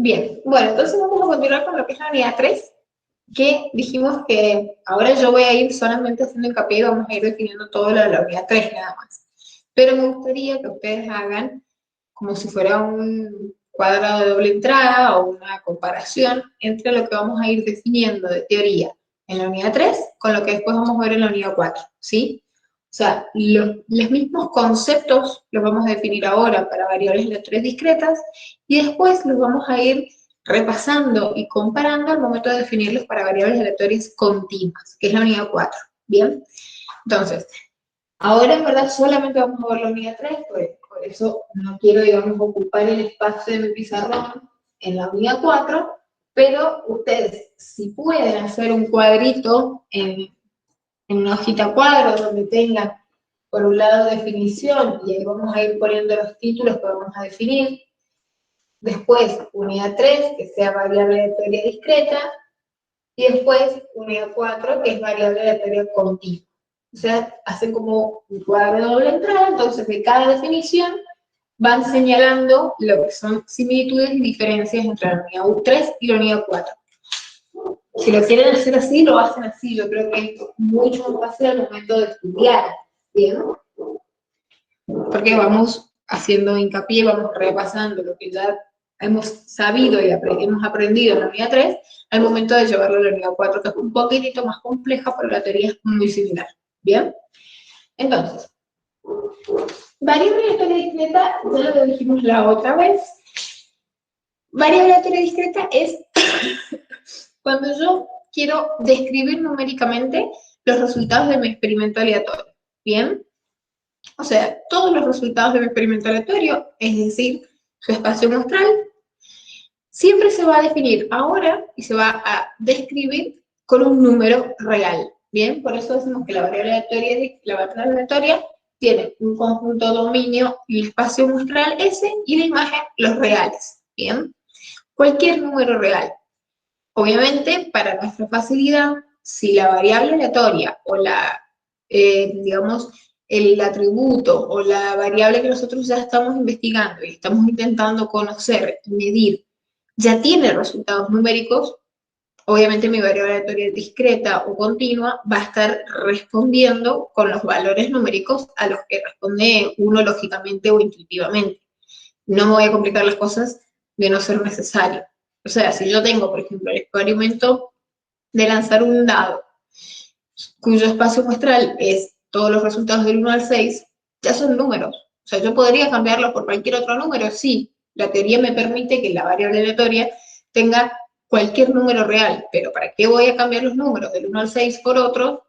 Bien, bueno, entonces vamos a continuar con lo que es la unidad 3, que dijimos que ahora yo voy a ir solamente haciendo hincapié y vamos a ir definiendo todo lo de la unidad 3 nada más. Pero me gustaría que ustedes hagan como si fuera un cuadrado de doble entrada o una comparación entre lo que vamos a ir definiendo de teoría en la unidad 3 con lo que después vamos a ver en la unidad 4, ¿sí? O sea, los mismos conceptos los vamos a definir ahora para variables aleatorias discretas y después los vamos a ir repasando y comparando al momento de definirlos para variables aleatorias continuas, que es la unidad 4, ¿bien? Entonces, ahora en verdad solamente vamos a ver la unidad 3, pues por eso no quiero, digamos, ocupar el espacio de mi pizarrón en la unidad 4, pero ustedes, si pueden hacer un cuadrito en una hojita cuadro donde tengan por un lado definición, y ahí vamos a ir poniendo los títulos que vamos a definir. Después, unidad 3, que sea variable aleatoria discreta, y después unidad 4, que es variable aleatoria continua. O sea, hacen como un cuadro de doble entrada, entonces de cada definición van señalando lo que son similitudes y diferencias entre la unidad 3 y la unidad 4. Si lo quieren hacer así, lo hacen así. Yo creo que es mucho más fácil al momento de estudiar, ¿bien? Porque vamos haciendo hincapié, vamos repasando lo que ya hemos sabido y hemos aprendido en la unidad 3, al momento de llevarlo a la unidad 4, que es un poquitito más compleja, pero la teoría es muy similar, ¿bien? Entonces, variable aleatoria discreta, ya lo dijimos la otra vez. Variable aleatoria discreta es cuando yo quiero describir numéricamente los resultados de mi experimento aleatorio, ¿bien? O sea, todos los resultados de mi experimento aleatorio, es decir, su espacio muestral, siempre se va a definir ahora y se va a describir con un número real, ¿bien? Por eso decimos que la variable aleatoria tiene un conjunto dominio y el espacio muestral S y la imagen los reales, ¿bien? Cualquier número real. Obviamente, para nuestra facilidad, si la variable aleatoria o digamos, el atributo o la variable que nosotros ya estamos investigando y estamos intentando conocer y medir ya tiene resultados numéricos, obviamente mi variable aleatoria discreta o continua va a estar respondiendo con los valores numéricos a los que responde uno lógicamente o intuitivamente. No me voy a complicar las cosas de no ser necesario. O sea, si yo tengo, por ejemplo, el experimento de lanzar un dado cuyo espacio muestral es todos los resultados del 1 al 6, ya son números. O sea, yo podría cambiarlos por cualquier otro número, sí. La teoría me permite que la variable aleatoria tenga cualquier número real, pero ¿para qué voy a cambiar los números del 1 al 6 por otro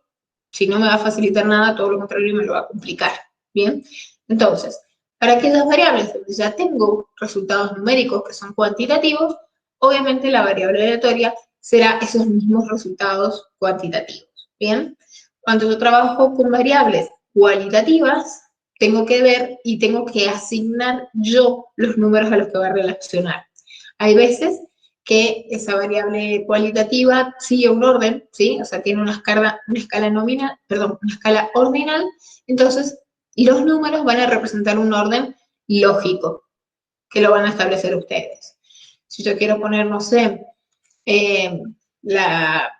si no me va a facilitar nada? Todo lo contrario, me lo va a complicar, ¿bien? Entonces, para aquellas variables donde ya tengo resultados numéricos que son cuantitativos, obviamente la variable aleatoria será esos mismos resultados cuantitativos, ¿bien? Cuando yo trabajo con variables cualitativas, tengo que ver y tengo que asignar yo los números a los que va a relacionar. Hay veces que esa variable cualitativa sigue un orden, ¿sí? O sea, tiene una escala nominal, perdón, una escala ordinal, entonces los números van a representar un orden lógico, que lo van a establecer ustedes. Si yo quiero poner, no sé, la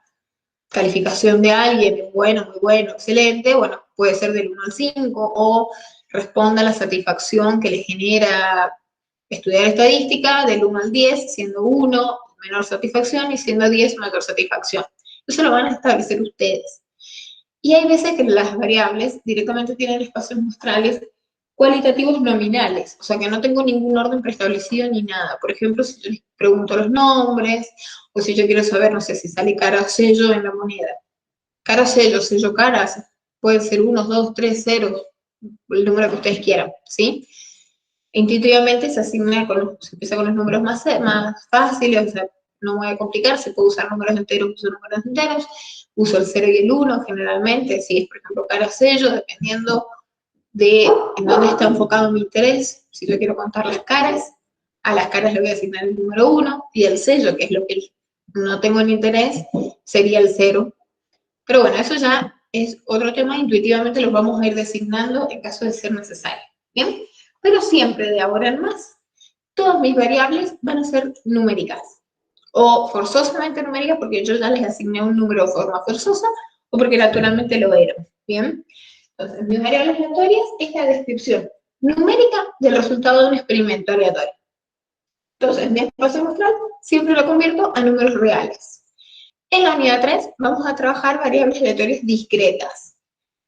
calificación de alguien, bueno, muy bueno, excelente, bueno, puede ser del 1 al 5, o responda a la satisfacción que le genera estudiar estadística del 1 al 10, siendo 1 menor satisfacción y siendo 10 mayor satisfacción. Eso lo van a establecer ustedes. Y hay veces que las variables directamente tienen espacios muestrales cualitativos nominales, o sea que no tengo ningún orden preestablecido ni nada. Por ejemplo, si yo les pregunto los nombres, o si yo quiero saber, no sé, si sale cara o sello en la moneda. Cara o sello, sello caras, pueden ser 1, 2, 3, 0, el número que ustedes quieran, ¿sí? Intuitivamente se asigna se empieza con los números más fáciles, o sea, no voy a complicar, se puede usar números enteros, uso el 0 y el 1 generalmente, si es por ejemplo cara o sello, dependiendo de en dónde está enfocado mi interés. Si yo quiero contar las caras, a las caras le voy a asignar el número 1, y el sello, que es lo que no tengo en interés, sería el 0. Pero bueno, eso ya es otro tema, intuitivamente los vamos a ir designando en caso de ser necesario, ¿bien? Pero siempre de ahora en más todas mis variables van a ser numéricas, o forzosamente numéricas porque yo ya les asigné un número de forma forzosa, o porque naturalmente lo eran, ¿bien? Entonces, mis variables aleatorias es la descripción numérica del resultado de un experimento aleatorio. Entonces, mi espacio muestral siempre lo convierto a números reales. En la unidad 3 vamos a trabajar variables aleatorias discretas,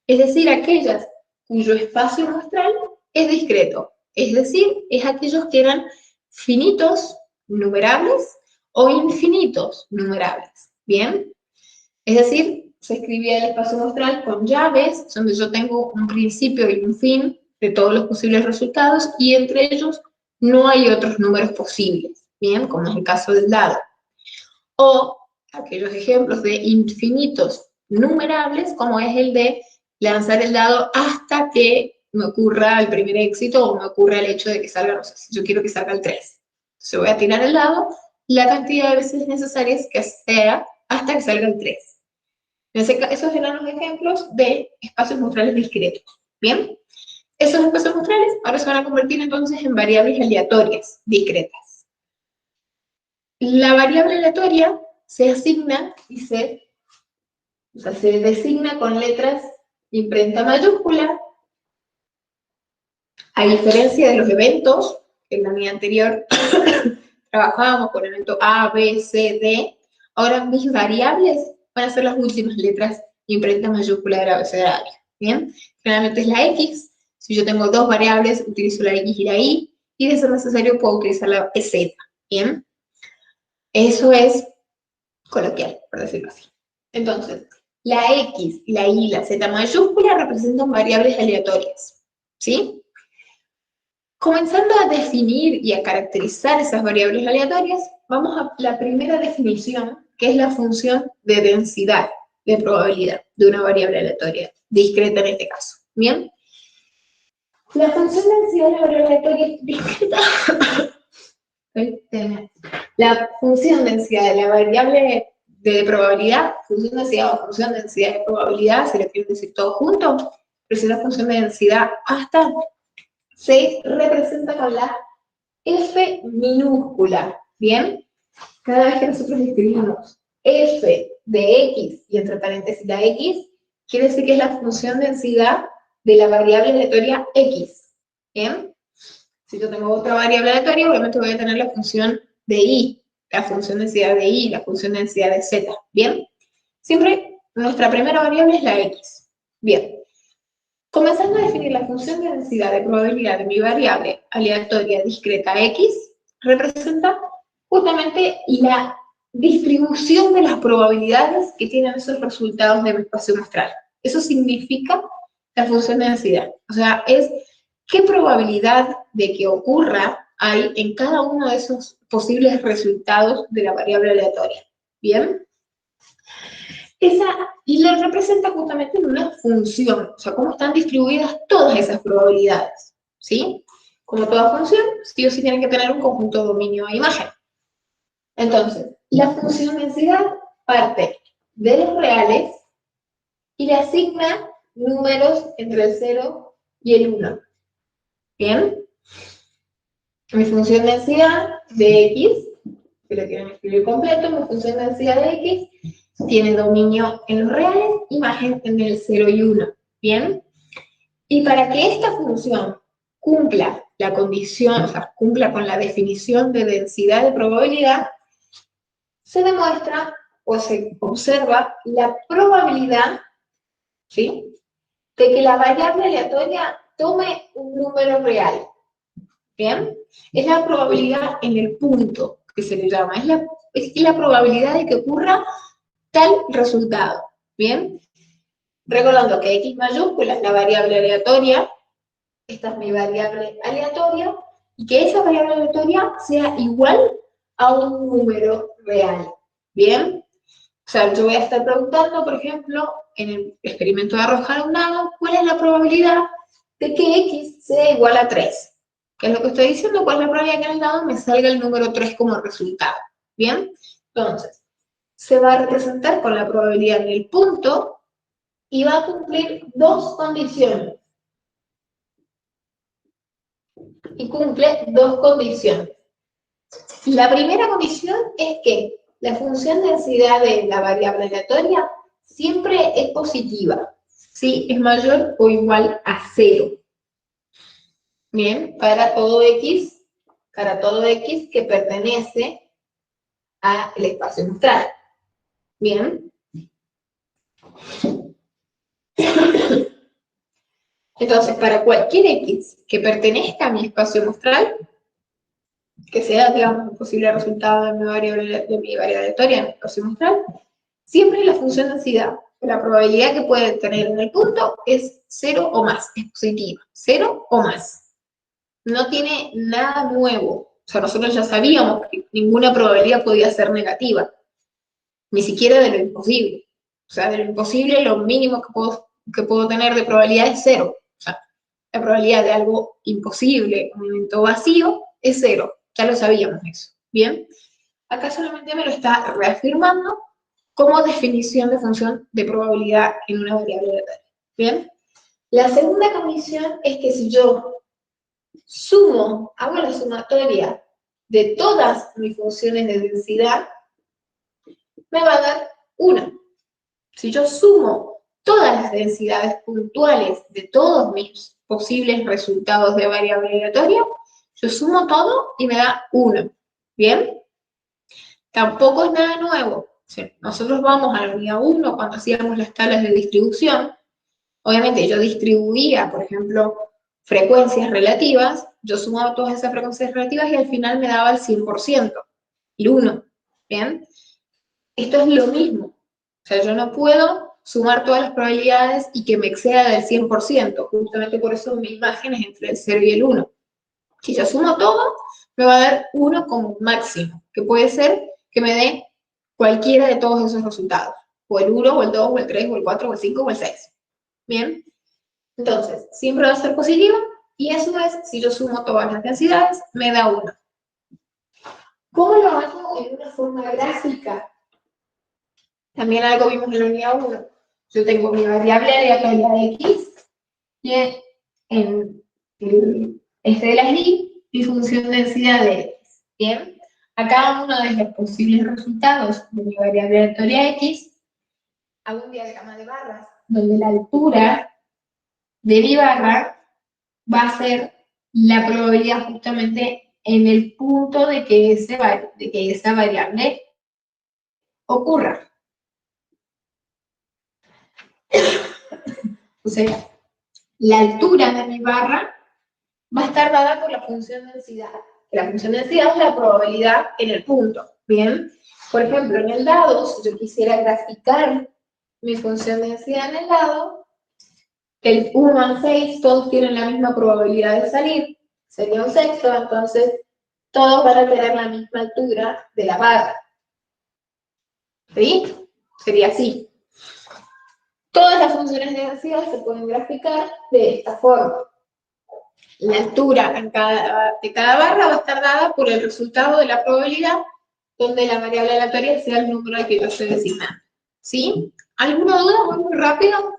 es decir, aquellas cuyo espacio muestral es discreto, es decir, es aquellos que eran finitos numerables o infinitos numerables, ¿bien? Es decir, se escribía el espacio muestral con llaves, donde yo tengo un principio y un fin de todos los posibles resultados, y entre ellos no hay otros números posibles, ¿bien? Como es el caso del dado. O aquellos ejemplos de infinitos numerables, como es el de lanzar el dado hasta que me ocurra el primer éxito o me ocurra el hecho de que salga, no sé, si yo quiero que salga el 3. Entonces voy a tirar el dado la cantidad de veces necesarias que sea hasta que salga el 3. Esos eran los ejemplos de espacios muestrales discretos. ¿Bien? Esos espacios muestrales ahora se van a convertir entonces en variables aleatorias discretas. La variable aleatoria se asigna y se designa con letras imprenta mayúscula, a diferencia de los eventos, que en la unidad anterior trabajábamos con el evento A, B, C, D, ahora mis variables van a ser las últimas letras imprenta mayúscula del abecedario, ¿bien? Generalmente es la X, si yo tengo dos variables, utilizo la X y la Y, y de ser necesario puedo utilizar la Z, ¿bien? Eso es coloquial, por decirlo así. Entonces, la X, la Y y la Z mayúscula representan variables aleatorias, ¿sí? Comenzando a definir y a caracterizar esas variables aleatorias, vamos a la primera definición, que es la función de densidad, de probabilidad, de una variable aleatoria, discreta en este caso. ¿Bien? La función de densidad de la variable aleatoria discreta... La función de densidad de la variable de probabilidad, función de densidad o función de densidad de probabilidad, se le quiere decir todo junto, pero si la función de densidad hasta se representa con la F minúscula, ¿bien? Cada vez que nosotros escribimos F de X y entre paréntesis la X, quiere decir que es la función densidad de la variable aleatoria X, ¿bien? Si yo tengo otra variable aleatoria, obviamente voy a tener la función de Y, la función densidad de Y, la función densidad de Z, ¿bien? Siempre nuestra primera variable es la X, ¿bien? Comenzando a definir la función de densidad de probabilidad de mi variable aleatoria discreta X, representa justamente la distribución de las probabilidades que tienen esos resultados de mi espacio muestral. Eso significa la función de densidad. O sea, es qué probabilidad de que ocurra hay en cada uno de esos posibles resultados de la variable aleatoria. ¿Bien? Y la representa justamente en una función, o sea, cómo están distribuidas todas esas probabilidades, ¿sí? Como toda función, sí o sí tienen que tener un conjunto de dominio a imagen. Entonces, la función densidad parte de los reales y le asigna números entre el 0 y el 1. ¿Bien? Mi función densidad de X, si lo quieren escribir completo, mi función densidad de X tiene dominio en los reales, imagen en el 0 y 1, ¿bien? Y para que esta función cumpla la condición, o sea, cumpla con la definición de densidad de probabilidad, se demuestra o se observa la probabilidad, ¿sí?, de que la variable aleatoria tome un número real, ¿bien? Es la probabilidad en el punto que se le llama, es la probabilidad de que ocurra tal resultado, ¿bien? Recordando que X mayúscula es la variable aleatoria, esta es mi variable aleatoria, y que esa variable aleatoria sea igual a un número real, ¿bien? O sea, yo voy a estar preguntando, por ejemplo, en el experimento de arrojar un dado, ¿cuál es la probabilidad de que X sea igual a 3? ¿Qué es lo que estoy diciendo? ¿Cuál es la probabilidad que en el dado me salga el número 3 como resultado? ¿Bien? Entonces, se va a representar con la probabilidad en el punto y va a cumplir dos condiciones. Y cumple dos condiciones. La primera condición es que la función de densidad de la variable aleatoria siempre es positiva, ¿sí? Es mayor o igual a 0. Bien, para todo X que pertenece al espacio muestral. Bien. Entonces, para cualquier X que pertenezca a mi espacio muestral, que sea, digamos, un posible resultado de mi variable aleatoria en mi espacio muestral, siempre la función densidad, la probabilidad que puede tener en el punto es 0 o más, es positiva, 0 o más. No tiene nada nuevo. O sea, nosotros ya sabíamos que ninguna probabilidad podía ser negativa, ni siquiera de lo imposible. O sea, de lo imposible lo mínimo que puedo tener de probabilidad es 0. O sea, la probabilidad de algo imposible, un evento vacío, es 0. Ya lo sabíamos eso. ¿Bien? Acá solamente me lo está reafirmando como definición de función de probabilidad en una variable aleatoria. ¿Bien? La segunda condición es que si yo hago la sumatoria de todas mis funciones de densidad, me va a dar 1. Si yo sumo todas las densidades puntuales de todos mis posibles resultados de variable aleatoria, yo sumo todo y me da 1. ¿Bien? Tampoco es nada nuevo. Sí. Nosotros vamos a la unidad 1 cuando hacíamos las tablas de distribución. Obviamente yo distribuía, por ejemplo, frecuencias relativas, yo sumaba todas esas frecuencias relativas y al final me daba el 100%, el 1. ¿Bien? Esto es lo mismo. O sea, yo no puedo sumar todas las probabilidades y que me exceda del 100%. Justamente por eso mi imagen es entre el 0 y el 1. Si yo sumo todo, me va a dar 1 como máximo, que puede ser que me dé cualquiera de todos esos resultados. O el 1, o el 2, o el 3, o el 4, o el 5, o el 6. ¿Bien? Entonces, siempre va a ser positivo, y eso es, si yo sumo todas las densidades, me da 1. ¿Cómo lo hago en una forma gráfica? También algo vimos en la unidad 1. Yo tengo mi variable aleatoria de X, y en el este de las Y, mi función de densidad de X. Bien, a cada uno de los posibles resultados de mi variable aleatoria X, hago un diagrama de barras, donde la altura de mi barra va a ser la probabilidad justamente en el punto de que esa variable ocurra. O sea, la altura de mi barra va a estar dada por la función de densidad. La función de densidad es la probabilidad en el punto. Bien, por ejemplo, en el dado, si yo quisiera graficar mi función de densidad en el dado, el 1 al 6 todos tienen la misma probabilidad de salir, sería un sexto, entonces todos van a tener la misma altura de la barra. ¿Sí? Sería así. Todas las funciones de densidad se pueden graficar de esta forma. La altura de cada barra va a estar dada por el resultado de la probabilidad, donde la variable aleatoria sea el número al que yo estoy designando. ¿Sí? ¿Alguna duda? Muy rápido.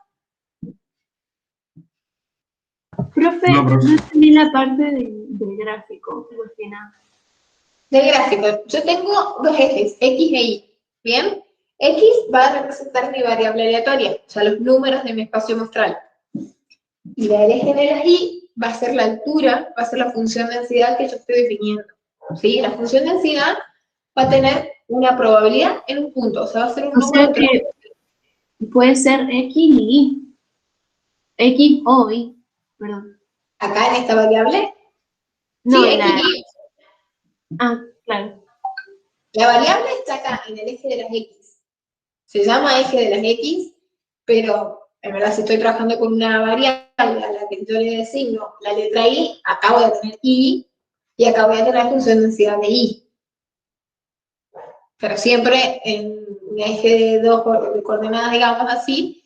Profe, no entendí la parte del gráfico, al final. Del gráfico, yo tengo dos ejes, X e Y. ¿Bien? X va a representar mi variable aleatoria, o sea, los números de mi espacio muestral. Y el eje de las Y va a ser la altura, va a ser la función de densidad que yo estoy definiendo. ¿Sí? La función de densidad va a tener una probabilidad en un punto, o sea, va a ser un número entre... Que puede ser X y Y. X o Y, perdón. Acá en esta variable, no, sí, X y Y. Ah, claro. La variable está acá, en el eje de las X. Se llama eje de las X, pero en verdad si estoy trabajando con una variable a la que yo le designo la letra Y, acá voy a tener Y, y acá voy a tener la función de densidad de Y. Pero siempre en un eje de dos coordenadas, digamos así,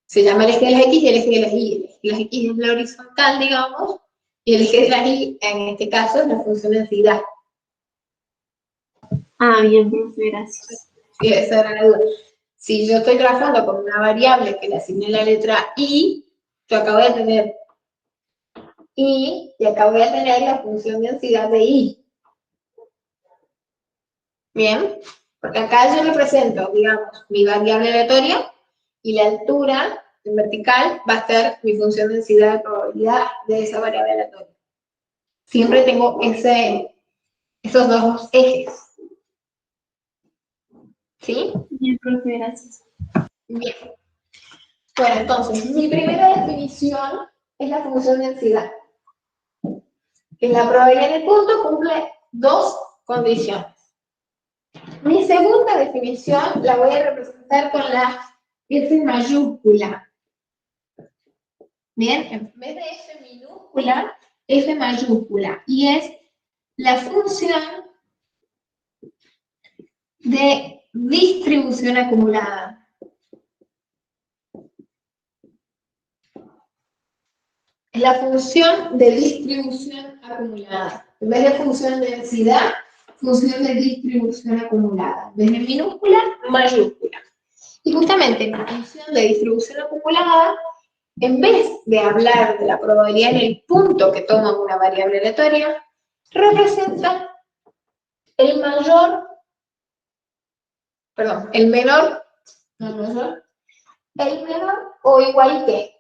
se llama el eje de las X y el eje de las Y. El eje de las X es la horizontal, digamos, y el eje de las Y, en este caso, es la función de densidad. Ah, bien, profe, gracias. Sí, esa era la duda. Si yo estoy trabajando con una variable que le asigné la letra Y, yo acabo de tener Y, y acá voy a tener la función de densidad de Y. Bien, porque acá yo represento, digamos, mi variable aleatoria y la altura en vertical va a ser mi función de densidad de probabilidad de esa variable aleatoria. Siempre tengo esos dos ejes. ¿Sí? Bien, profe, gracias. Bien. Bueno, entonces, mi primera definición es la función de densidad. Que la probabilidad del punto cumple dos condiciones. Mi segunda definición la voy a representar con la F mayúscula. Bien, en vez de F minúscula, F mayúscula. Y es la función de distribución acumulada. Es la función de distribución acumulada. En vez de función de densidad, función de distribución acumulada. En vez de minúscula, mayúscula. Y justamente en la función de distribución acumulada, en vez de hablar de la probabilidad en el punto que toma una variable aleatoria, representa el mayor, perdón, el menor, no el mayor, el menor o igual que.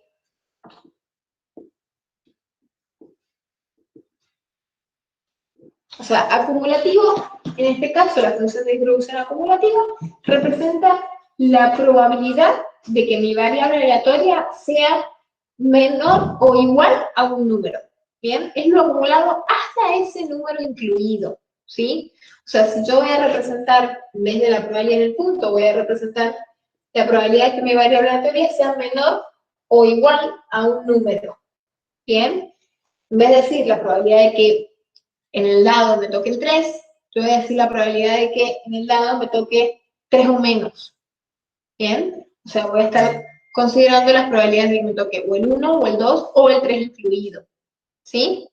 O sea, acumulativo, en este caso la función de distribución acumulativa, representa la probabilidad de que mi variable aleatoria sea menor o igual a un número. ¿Bien? Es lo acumulado hasta ese número incluido. ¿Sí? O sea, si yo voy a representar, en vez de la probabilidad en el punto, voy a representar la probabilidad de que mi variable aleatoria sea menor o igual a un número. ¿Bien? En vez de decir la probabilidad de que en el dado me toque el 3, yo voy a decir la probabilidad de que en el dado me toque 3 o menos. ¿Bien? O sea, voy a estar considerando las probabilidades de que me toque o el 1, o el 2, o el 3 incluido. ¿Sí?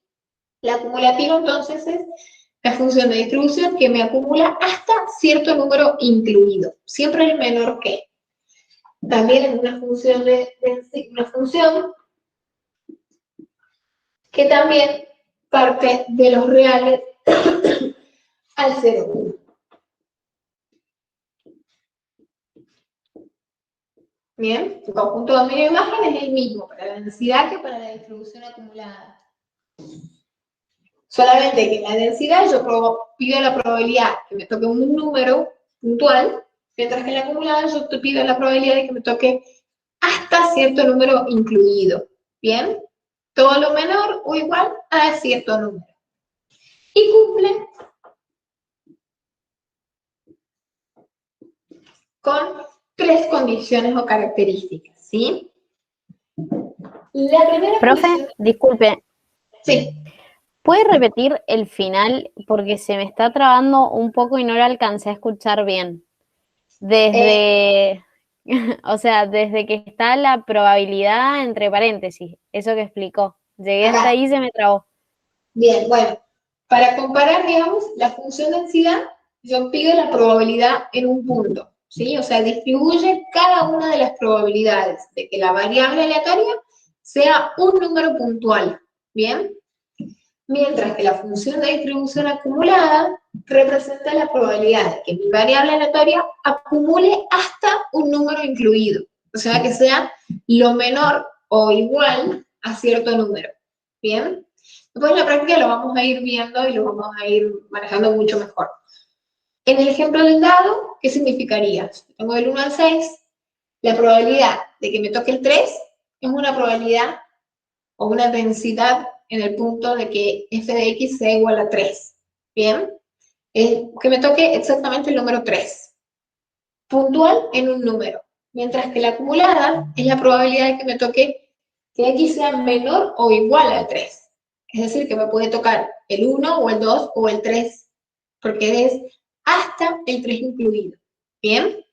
La acumulativa, entonces, es la función de distribución que me acumula hasta cierto número incluido. Siempre el menor que. También es una función una función que también parte de los reales al 0,1. Bien, el conjunto de dominio de imagen es el mismo para la densidad que para la distribución acumulada. Solamente que en la densidad yo pido la probabilidad que me toque un número puntual, mientras que en la acumulada yo te pido la probabilidad de que me toque hasta cierto número incluido. Bien, todo lo menor o igual a cierto número. Y cumple con tres condiciones o características, ¿sí? La primera Profe, condición... disculpe, Sí. ¿puede repetir el final? Porque se me está trabando un poco y no lo alcancé a escuchar bien. Desde, o sea, desde que está la probabilidad entre paréntesis, eso que explicó. Llegué hasta Acá. ahí y se me trabó. Bien, bueno, para comparar, digamos, la función densidad, yo pido la probabilidad en un punto, ¿sí? O sea, distribuye cada una de las probabilidades de que la variable aleatoria sea un número puntual, ¿bien? Mientras que la función de distribución acumulada representa la probabilidad de que mi variable aleatoria acumule hasta un número incluido, o sea, que sea lo menor o igual a cierto número, ¿bien? Después en la práctica lo vamos a ir viendo y lo vamos a ir manejando mucho mejor. En el ejemplo del dado, ¿qué significaría? Si tengo del 1 al 6, la probabilidad de que me toque el 3 es una probabilidad o una densidad en el punto de que f de x sea igual a 3. ¿Bien? Que me toque exactamente el número 3. Puntual en un número. Mientras que la acumulada es la probabilidad de que me toque que x sea menor o igual al 3. Es decir, que me puede tocar el 1 o el 2 o el 3, porque es hasta el 3 incluido. ¿Bien?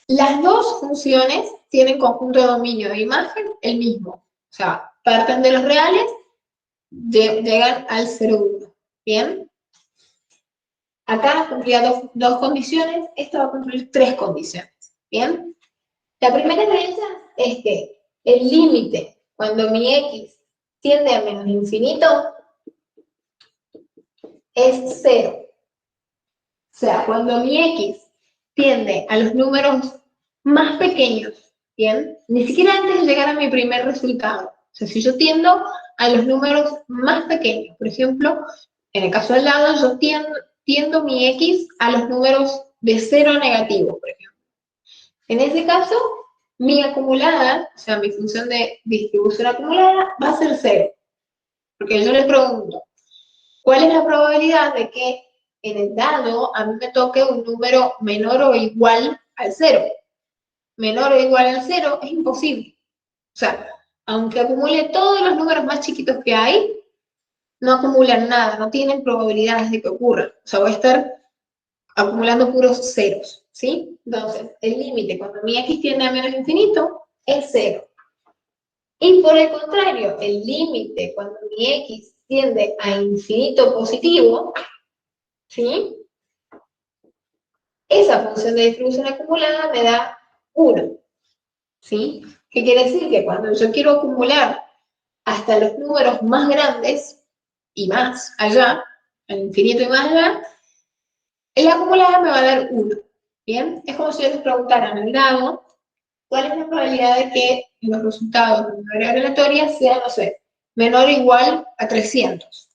Las dos funciones tienen conjunto de dominio de imagen el mismo. O sea, parten de los reales, llegan al 0,1. ¿Bien? Acá cumplía dos condiciones, esto va a cumplir tres condiciones. ¿Bien? La primera de ellas es que el límite, cuando mi x tiende a menos infinito, es 0. sea, cuando mi X tiende a los números más pequeños, ¿bien? Ni siquiera antes de llegar a mi primer resultado. O sea, si yo tiendo a los números más pequeños, por ejemplo, en el caso del lado, yo tiendo mi X a los números de 0 a negativo, por ejemplo. En ese caso, mi acumulada, o sea, mi función de distribución acumulada, va a ser 0. Porque yo le pregunto, ¿cuál es la probabilidad de que en el dado a mí me toque un número menor o igual al 0? Menor o igual al 0 es imposible. O sea, aunque acumule todos los números más chiquitos que hay, no acumulan nada, no tienen probabilidades de que ocurra. O sea, voy a estar acumulando puros ceros, ¿sí? Entonces, el límite cuando mi X tiende a menos infinito es 0. Y por el contrario, el límite cuando mi X tiende a infinito positivo, ¿sí? Esa función de distribución acumulada me da 1, ¿sí? ¿Qué quiere decir? Que cuando yo quiero acumular hasta los números más grandes y más allá, al infinito y más allá, la acumulada me va a dar 1, ¿bien? Es como si yo les preguntara en el dado, ¿cuál es la probabilidad de que los resultados de una variable aleatoria sean, no sé, menor o igual a 300?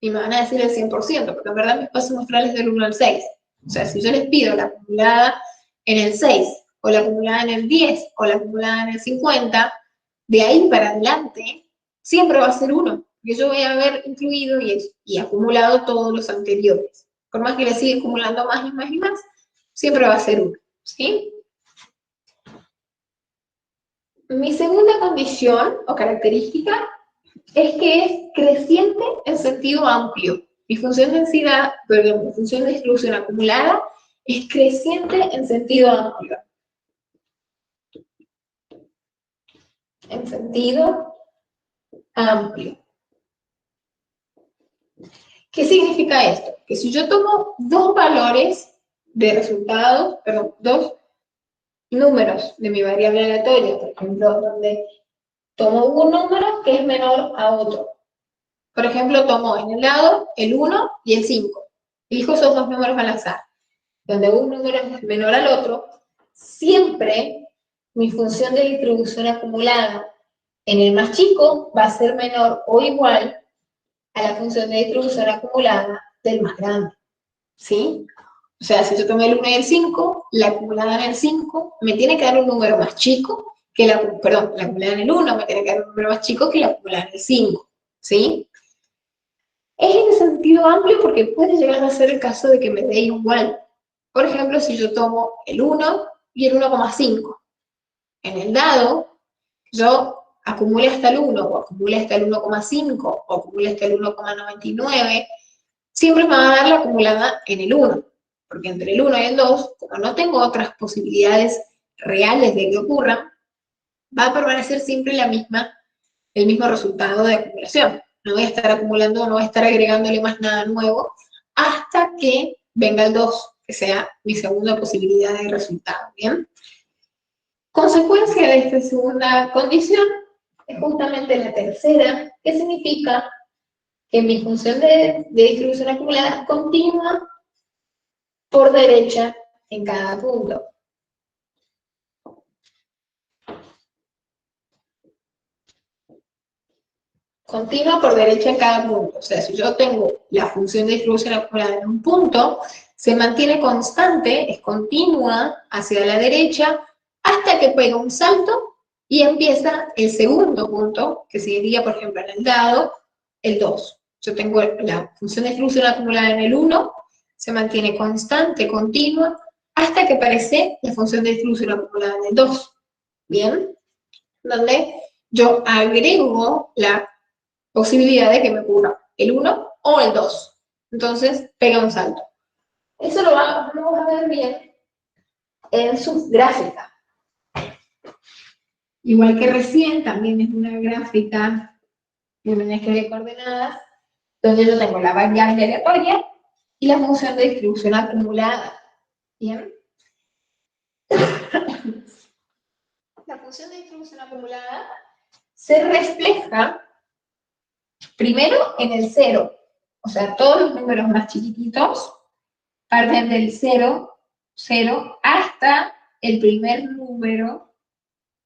Y me van a decir el 100%, porque en verdad mi espacio muestral es del 1 al 6. O sea, si yo les pido la acumulada en el 6, o la acumulada en el 10, o la acumulada en el 50, de ahí para adelante, siempre va a ser 1, porque yo voy a haber incluido y acumulado todos los anteriores. Por más que le siga acumulando más y más y más, siempre va a ser 1, ¿sí? Mi segunda condición o característica es que es creciente en sentido amplio. Mi función de densidad, perdón, mi función de distribución acumulada es creciente en sentido amplio. En sentido amplio. ¿Qué significa esto? Que si yo tomo dos valores de resultados, perdón, dos números de mi variable aleatoria, por ejemplo, donde tomo un número que es menor a otro. Por ejemplo, tomo en el lado el 1 y el 5. Elijo esos dos números al azar. Donde un número es menor al otro, siempre mi función de distribución acumulada en el más chico va a ser menor o igual a la función de distribución acumulada del más grande. ¿Sí? O sea, si yo tomé el 1 y el 5, la acumulada en el 5 me tiene que dar un número más chico que la acumulada en el 1 me tiene que dar un número más chico que la acumulada en el 5. ¿Sí? Es en sentido amplio porque puede llegar a ser el caso de que me dé igual. Por ejemplo, si yo tomo el 1 y el 1,5. En el dado, yo acumulé hasta el 1, o acumulé hasta el 1,5, o acumulé hasta el 1,99, siempre me va a dar la acumulada en el 1. Porque entre el 1 y el 2, como no tengo otras posibilidades reales de que ocurran, va a permanecer siempre el mismo resultado de acumulación. No voy a estar acumulando, no voy a estar agregándole más nada nuevo, hasta que venga el 2, que sea mi segunda posibilidad de resultado, ¿bien? Consecuencia de esta segunda condición es justamente la tercera, que significa que mi función de distribución acumulada continúa por derecha en cada punto. Continua por derecha en cada punto. O sea, si yo tengo la función de distribución acumulada en un punto, se mantiene constante, es continua hacia la derecha, hasta que pega un salto y empieza el segundo punto, que sería, por ejemplo, en el dado, el 2. Yo tengo la función de distribución acumulada en el 1, se mantiene constante, continua, hasta que aparece la función de distribución acumulada en el 2. ¿Bien? Donde yo agrego la posibilidad de que me ocurra el 1 o el 2. Entonces, pega un salto. Eso lo vamos a ver bien en su gráfica. Igual que recién, también es una gráfica de una escala de coordenadas, donde yo tengo la variable aleatoria y la función de distribución acumulada. ¿Bien? La función de distribución acumulada se refleja primero en el 0, o sea, todos los números más chiquititos parten del 0, 0, hasta el primer número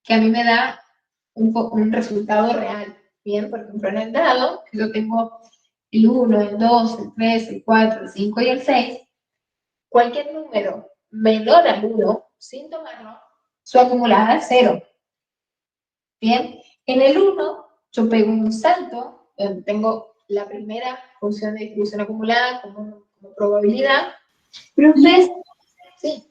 que a mí me da un resultado real. Bien, por ejemplo, en el dado, yo tengo el 1, el 2, el 3, el 4, el 5 y el 6. Cualquier número menor al 1, sin tomarlo, su acumulada es 0. Bien, en el 1 yo pego un salto, donde tengo la primera función de distribución acumulada como probabilidad. Profe, Sí,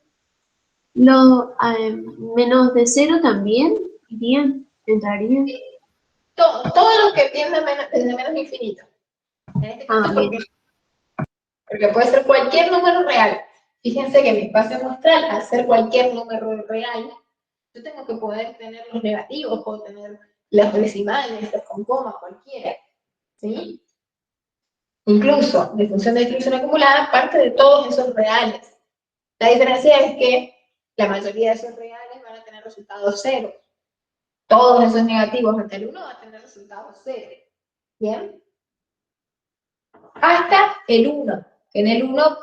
menos de 0 también irían, entrarían. todo lo que tiende desde menos infinito. En este caso, Bien. porque puede ser cualquier número real. Fíjense que mi espacio muestral, al ser cualquier número real, yo tengo que poder tener los negativos, puedo tener las decimales, los con coma, cualquiera. ¿Sí? Incluso, de función de distribución acumulada, parte de todos esos reales. La diferencia es que la mayoría de esos reales van a tener resultados cero. Todos esos negativos ante el 1 van a tener resultados cero. ¿Bien? Hasta el 1. En el 1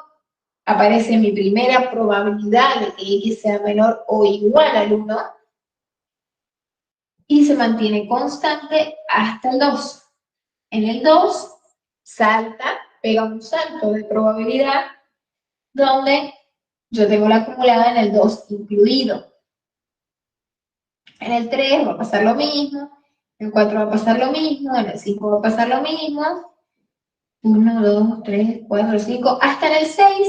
aparece mi primera probabilidad de que x sea menor o igual al 1 y se mantiene constante hasta el 2. En el 2 salta, pega un salto de probabilidad donde yo tengo la acumulada en el 2 incluido. En el 3 va a pasar lo mismo, en el 4 va a pasar lo mismo, en el 5 va a pasar lo mismo. 1, 2, 3, 4, 5, hasta en el 6,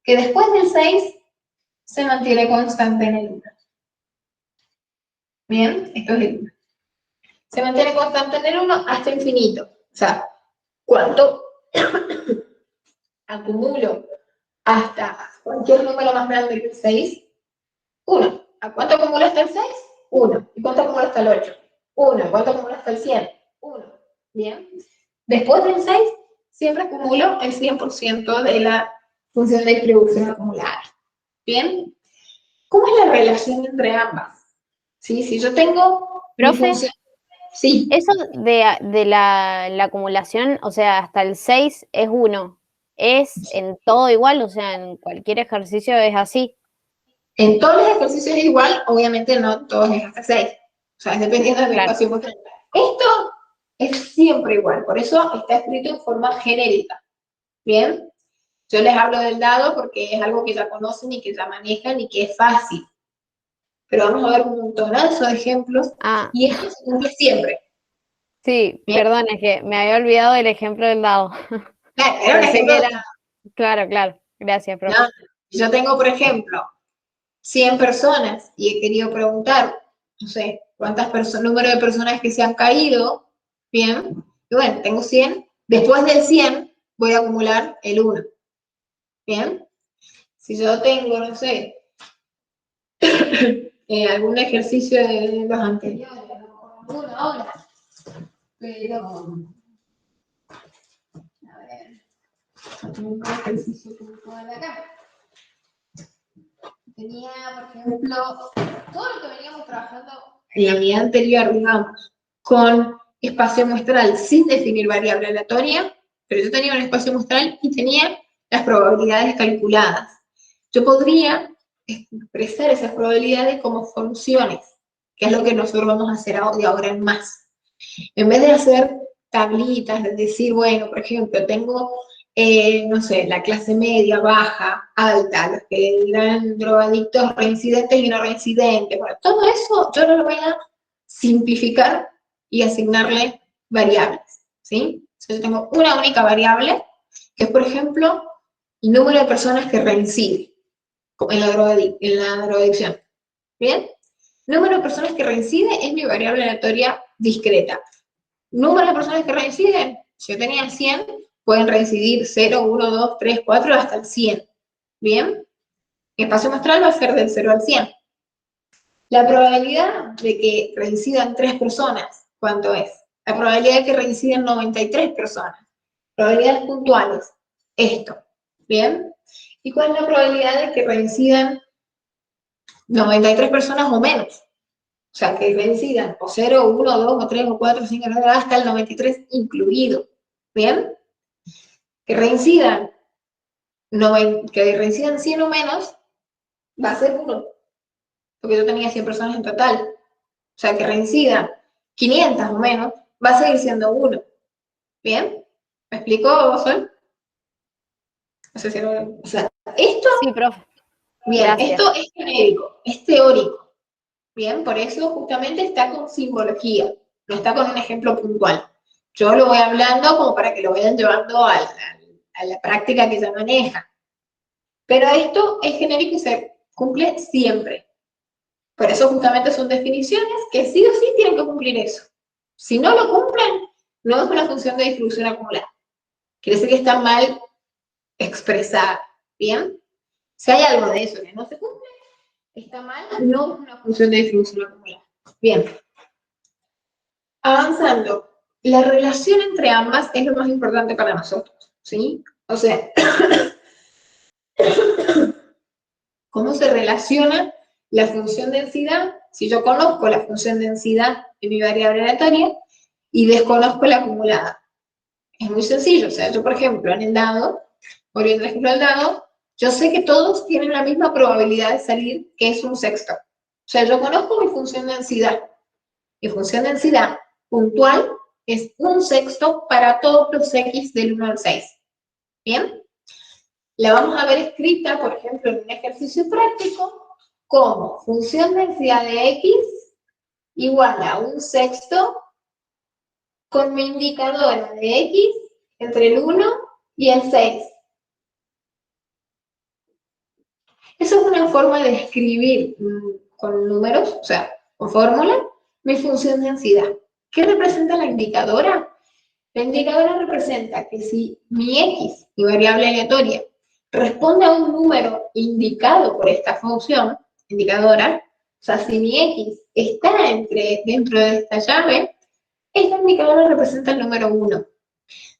que después del 6 se mantiene constante en el 1. Bien, esto es el 1. Se mantiene constante en el 1 hasta infinito. O sea, ¿cuánto acumulo hasta cualquier número más grande que el 6? 1. ¿A cuánto acumulo hasta el 6? 1. ¿Y cuánto acumulo hasta el 8? 1. ¿Cuánto acumulo hasta el 100? 1. Bien. Después del 6, siempre acumulo el 100% de la función de distribución acumulada. Bien. ¿Cómo es la relación entre ambas? ¿Sí? Si yo tengo mi Profe, función... Sí. eso de la acumulación, o sea, hasta el 6 es 1. ¿Es en todo igual? O sea, en cualquier ejercicio es así. En todos los ejercicios es igual, obviamente no todos es hasta 6. O sea, es dependiendo del Claro. espacio muestral. Esto es siempre igual, por eso está escrito en forma genérica. ¿Bien? Yo les hablo del dado porque es algo que ya conocen y que ya manejan y que es fácil. Pero vamos a ver un montonazo de ejemplos Ah, y esto se cumple siempre. sí, ¿Bien? perdón, es que me había olvidado del ejemplo del dado. Claro, era un Pensé ejemplo que de era. Claro, claro. Gracias, profe. ¿no? Yo tengo, por ejemplo, 100 personas y he querido preguntar, no sé, número de personas que se han caído, ¿bien? Y bueno, tengo 100. Después del 100 voy a acumular el 1. ¿Bien? Si yo tengo, no sé, algún ejercicio de los anteriores, no ahora, pero, a ver, un ejercicio que me puedo dar acá. Tenía, por ejemplo, todo lo que veníamos trabajando en la unidad anterior, digamos, con espacio muestral sin definir variable aleatoria, pero yo tenía un espacio muestral y tenía las probabilidades calculadas. Yo podría expresar esas probabilidades como funciones, que es lo que nosotros vamos a hacer de ahora en más. En vez de hacer tablitas, de decir, bueno, por ejemplo, tengo, no sé, la clase media, baja, alta, los que eran drogadictos reincidentes y no reincidentes, bueno, todo eso yo no lo voy a simplificar y asignarle variables, ¿sí? Entonces yo tengo una única variable, que es, por ejemplo, el número de personas que reinciden en la drogadicción, ¿bien? Número de personas que reinciden es mi variable aleatoria discreta. Número de personas que reinciden, si yo tenía 100, pueden reincidir 0, 1, 2, 3, 4, hasta el 100. ¿Bien? Mi espacio muestral va a ser del 0 al 100. La probabilidad de que reincidan 3 personas, ¿cuánto es? La probabilidad de que reincidan 93 personas. Probabilidades puntuales. Esto. ¿Bien? ¿Y cuál es la probabilidad de que reincidan 93 personas o menos? O sea, que reincidan o 0, 1, 2, o 3, o 4, 5, hasta el 93 incluido. ¿Bien? Que reincidan que reincidan 100 o menos, va a ser 1, porque yo tenía 100 personas en total. O sea, que reincidan 500 o menos, va a seguir siendo 1. ¿Bien? ¿Me explico, Sol? No sé si no, o sea, esto, Sí, profe. bien, Gracias. esto es genérico, es teórico. Bien, por eso justamente está con simbología, no está con un ejemplo puntual. Yo lo voy hablando como para que lo vayan llevando a la práctica que ya manejan. Pero esto es genérico y se cumple siempre. Por eso justamente son definiciones que sí o sí tienen que cumplir eso. Si no lo cumplen, no es una función de distribución acumulada. Quiere decir que está mal expresada. ¿Bien? Si hay algo de eso que no se cumple, está mal, no es una función de distribución acumulada. Bien. Avanzando. La relación entre ambas es lo más importante para nosotros. ¿Sí? O sea, ¿cómo se relaciona la función densidad? Si yo conozco la función densidad en mi variable aleatoria y desconozco la acumulada. Es muy sencillo. O sea, yo, por ejemplo, en el dado, volviendo al ejemplo del dado, yo sé que todos tienen la misma probabilidad de salir, que es un sexto. O sea, yo conozco mi función densidad. Mi función densidad puntual es un sexto para todos los x del 1 al 6. ¿Bien? La vamos a ver escrita, por ejemplo, en un ejercicio práctico, como función densidad de x igual a un sexto con mi indicadora de x entre el 1 y el 6. Esa es una forma de escribir con números, o sea, con fórmula, mi función densidad. ¿Qué representa la indicadora? La indicadora representa que si mi x, mi variable aleatoria, responde a un número indicado por esta función, indicadora, o sea, si mi x está dentro de esta llave, esta indicadora representa el número 1.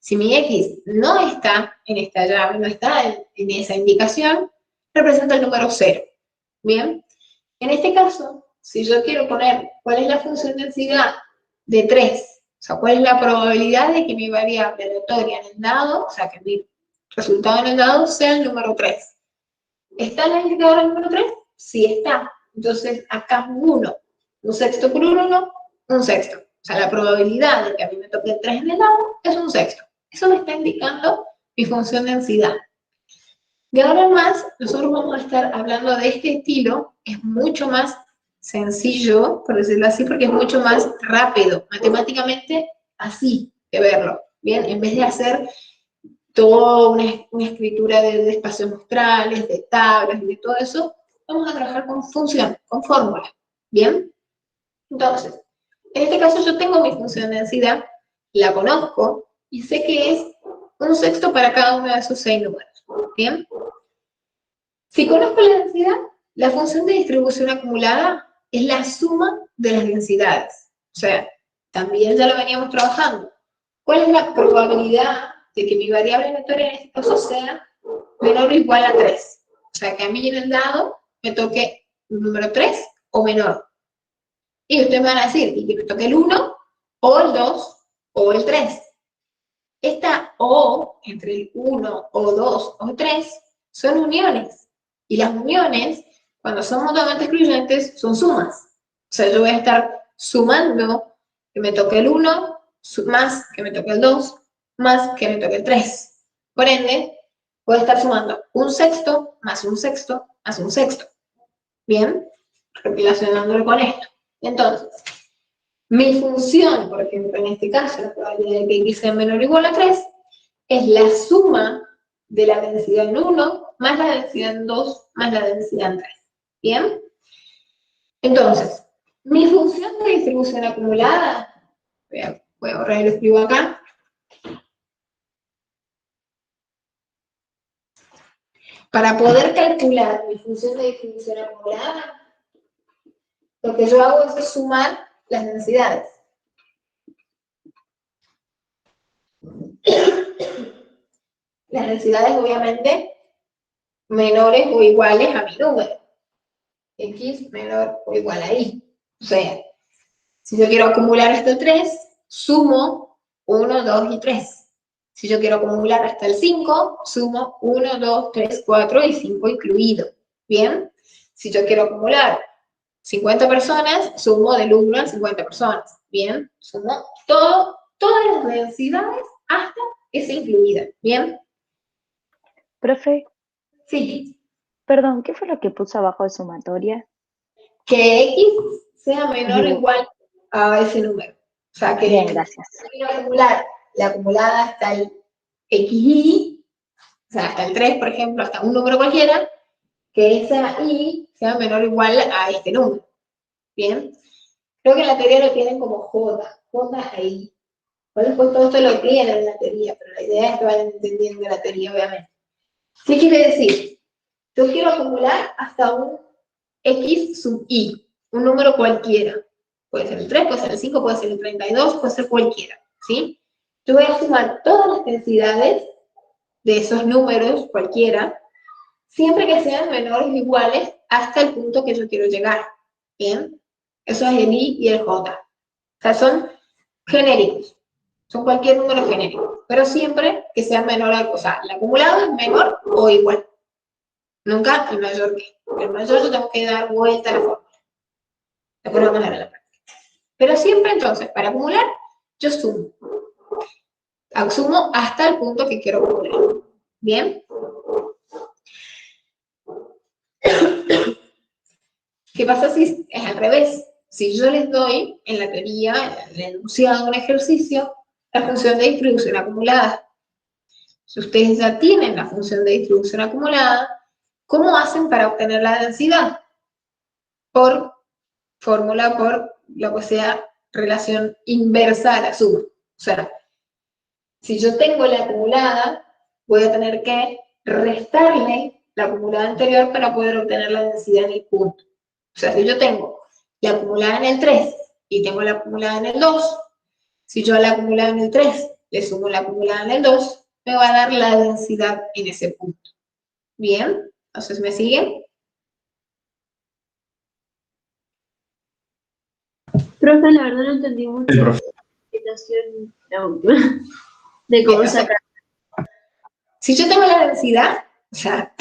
Si mi x no está en esta llave, no está en esa indicación, representa el número 0. Bien, en este caso, si yo quiero poner cuál es la función densidad de 3, o sea, cuál es la probabilidad de que mi variable aleatoria en el dado, o sea, que mi resultado en el dado sea el número 3. ¿Está en la indicadora el número 3? Sí está. Entonces, acá 1. Un sexto por 1, un sexto. O sea, la probabilidad de que a mí me toque el 3 en el dado es un sexto. Eso me está indicando mi función densidad. De ahora en más, nosotros vamos a estar hablando de este estilo. Es mucho más sencillo, por decirlo así, porque es mucho más rápido. Matemáticamente, así de verlo. Bien, en vez de hacer toda una escritura de espacios muestrales, de tablas y de todo eso, vamos a trabajar con función, con fórmula. ¿Bien? Entonces, en este caso yo tengo mi función de densidad, la conozco y sé que es un sexto para cada uno de esos 6 números. ¿Bien? Si conozco la densidad, la función de distribución acumulada es la suma de las densidades. O sea, también ya lo veníamos trabajando. ¿Cuál es la probabilidad de que mi variable aleatoria en este caso sea menor o igual a 3? O sea, que a mí en el dado me toque un número 3 o menor. Y ustedes me van a decir, y que me toque el 1, o el 2, o el 3. Esta O entre el 1, o 2, o 3 son uniones. Y las uniones, cuando son mutuamente excluyentes, son sumas. O sea, yo voy a estar sumando que me toque el 1, más que me toque el 2, más que me toque el 3. Por ende, voy a estar sumando un sexto, más un sexto, más un sexto. ¿Bien? Relacionándolo con esto. Entonces, mi función, por ejemplo, en este caso, la probabilidad de que x sea menor o igual a 3, es la suma de la densidad en 1 más la densidad en 2 más la densidad en 3. ¿Bien? Entonces, mi función de distribución acumulada, voy a borrar y lo escribo acá. Para poder calcular mi función de distribución acumulada, lo que yo hago es sumar las densidades. Las densidades, obviamente, menores o iguales a mi número. X menor o igual a Y. O sea, si yo quiero acumular estos 3, sumo 1, 2 y 3. Si yo quiero acumular hasta el 5, sumo 1, 2, 3, 4 y 5 incluido. ¿Bien? Si yo quiero acumular 50 personas, sumo del 1 al 50 personas. ¿Bien? Sumo todas las densidades hasta esa incluida. ¿Bien? Profe, Sí. perdón, ¿qué fue lo que puso abajo de sumatoria? Que X sea menor o Bien. igual a ese número. O sea, que Bien, gracias. quiero acumular la acumulada hasta el XY, o sea, hasta el 3, por ejemplo, hasta un número cualquiera, que esa Y sea menor o igual a este número. ¿Bien? Creo que en la teoría lo tienen como J ahí. Pues después todo esto lo tienen en la teoría, pero la idea es que vayan entendiendo la teoría, obviamente. ¿Qué quiere decir? Yo quiero acumular hasta un X sub I, un número cualquiera. Puede ser el 3, puede ser el 5, puede ser el 32, puede ser cualquiera, ¿sí? Yo voy a sumar todas las densidades de esos números, cualquiera, siempre que sean menores o iguales hasta el punto que yo quiero llegar, ¿bien? Eso es el I y el J. O sea, son genéricos, son cualquier número genérico, pero siempre que sea menor, o sea, el acumulado es menor o igual. Nunca el mayor que. El mayor yo tengo que dar vuelta a la fórmula. Después vamos a ver la práctica. Pero siempre entonces, para acumular, yo sumo. Sumo hasta el punto que quiero acumular. ¿Bien? ¿Qué pasa si es al revés? Si yo les doy, en la teoría, en el enunciado de un ejercicio, la función de distribución acumulada. Si ustedes ya tienen la función de distribución acumulada, ¿cómo hacen para obtener la densidad? Por fórmula, por lo que sea relación inversa a la suma. O sea, si yo tengo la acumulada, voy a tener que restarle la acumulada anterior para poder obtener la densidad en el punto. O sea, si yo tengo la acumulada en el 3 y tengo la acumulada en el 2, si yo a la acumulada en el 3 le sumo la acumulada en el 2, me va a dar la densidad en ese punto. ¿Bien? Entonces, ¿me siguen? Profe, la verdad no entendí mucho la explicación de cómo sacar. Si yo tengo la densidad, o sea,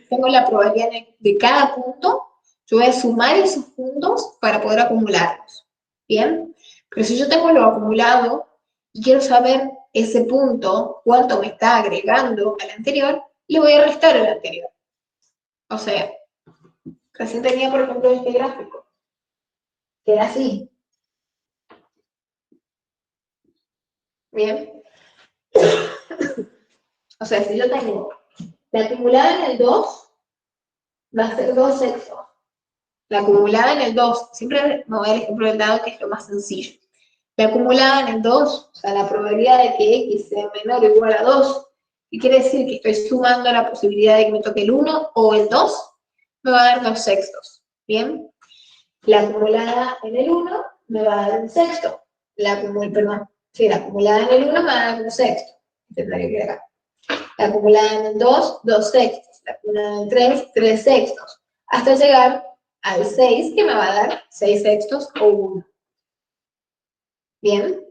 tengo la probabilidad de cada punto, yo voy a sumar esos puntos para poder acumularlos. ¿Bien? Pero si yo tengo lo acumulado y quiero saber ese punto, cuánto me está agregando al anterior, le voy a restar al anterior. O sea, recién tenía, por ejemplo, este gráfico, que era así. ¿Bien? O sea, si yo tengo la acumulada en el 2, va a ser 2 sextos. La acumulada en el 2, siempre me voy al ejemplo del dado que es lo más sencillo. La acumulada en el 2, o sea, la probabilidad de que X sea menor o igual a 2, ¿qué quiere decir? Que estoy sumando la posibilidad de que me toque el 1 o el 2, me va a dar 2 sextos. ¿Bien? La acumulada en el 1 me va a dar un sexto. La acumulada en el 1 me va a dar un sexto. Tendría que acá. La acumulada en el 2, 2 sextos. La acumulada en el 3, 3 sextos. Hasta llegar al 6, que me va a dar 6 sextos o 1. ¿Bien?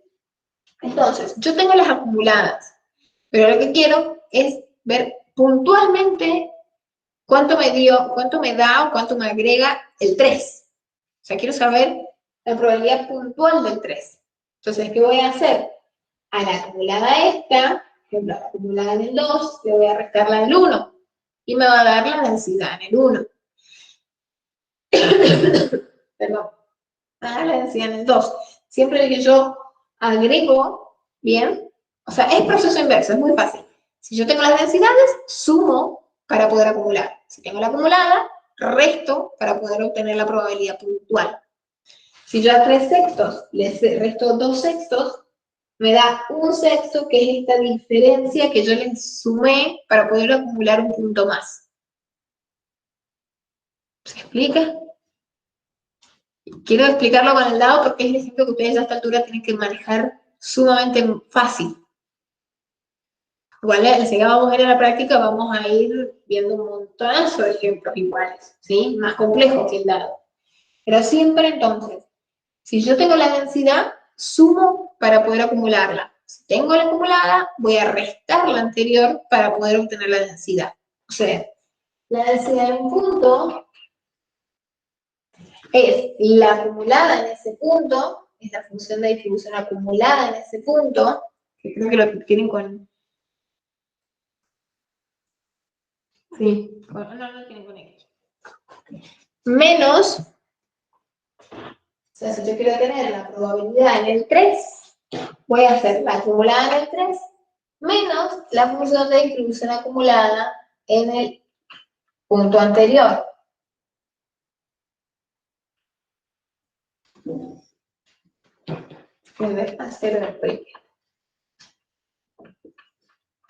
Entonces, yo tengo las acumuladas, pero lo que quiero es ver puntualmente cuánto me dio, cuánto me da o cuánto me agrega el 3. O sea, quiero saber la probabilidad puntual del 3. Entonces, ¿qué voy a hacer? A la acumulada esta, por ejemplo, a la acumulada en el 2, le voy a restar la del 1 y me va a dar la densidad en el 1. Perdón. La densidad en el 2. Siempre que yo agrego, ¿bien? O sea, es proceso inverso, es muy fácil. Si yo tengo las densidades, sumo para poder acumular. Si tengo la acumulada, resto para poder obtener la probabilidad puntual. Si yo a 3 sextos le resto 2 sextos, me da un sexto, que es esta diferencia que yo le sumé para poder acumular un punto más. ¿Se explica? Quiero explicarlo con el dado porque es el ejemplo que ustedes a esta altura tienen que manejar sumamente fácil. Igual, enseguida vamos a ir a la práctica, vamos a ir viendo un montonazo de ejemplos iguales, ¿sí? Más complejos que el dado. Pero siempre entonces, si yo tengo la densidad, sumo para poder acumularla. Si tengo la acumulada, voy a restar la anterior para poder obtener la densidad. O sea, la densidad de un punto es la acumulada en ese punto, es la función de distribución acumulada en ese punto, que creo que lo tienen con... Sí, no lo tienen con X. Menos, o sea, si yo quiero tener la probabilidad en el 3, voy a hacer la acumulada en el 3 menos la función de distribución acumulada en el punto anterior.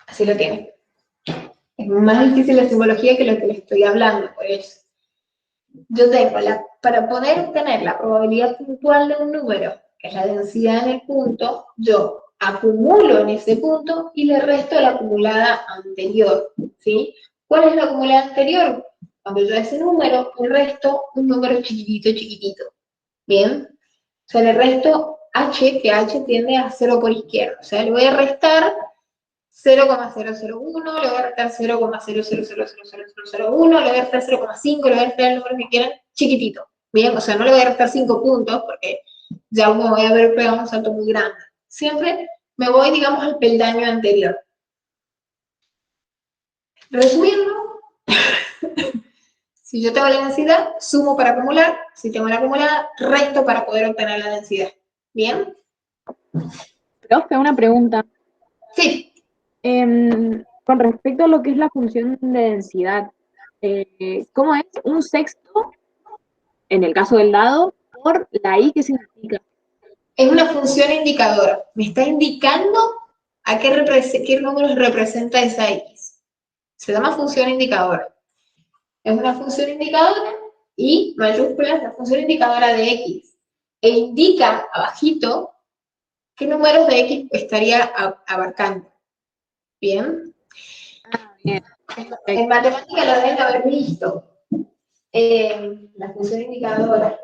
Así lo tiene. Es más difícil la simbología que lo que les estoy hablando, por eso. Yo tengo, para poder obtener la probabilidad puntual de un número, que es la densidad en el punto, yo acumulo en ese punto y le resto la acumulada anterior, ¿sí? ¿Cuál es la acumulada anterior? Cuando yo a ese número le resto un número chiquitito, chiquitito, ¿bien? O sea, le resto h, que h tiende a 0 por izquierda, o sea, le voy a restar 0,001, le voy a restar 0,0000001, le voy a restar 0,5, le voy a restar el número que quieran, chiquitito, ¿bien? O sea, no le voy a restar 5 puntos, porque ya me voy a haber pegado un salto muy grande. Siempre me voy, digamos, al peldaño anterior. Resumiendo, si yo tengo la densidad, sumo para acumular, si tengo la acumulada, resto para poder obtener la densidad. ¿Bien? Profe, una pregunta. Sí. Con respecto a lo que es la función de densidad, ¿cómo es un sexto, en el caso del dado, por la i que significa? Es una función indicadora. Me está indicando a qué números representa esa x. Se llama función indicadora. Es una función indicadora y mayúsculas la función indicadora de x. E indica abajito qué números de x estaría abarcando. ¿Bien? Bien. En matemática lo deben haber visto. La función indicadora.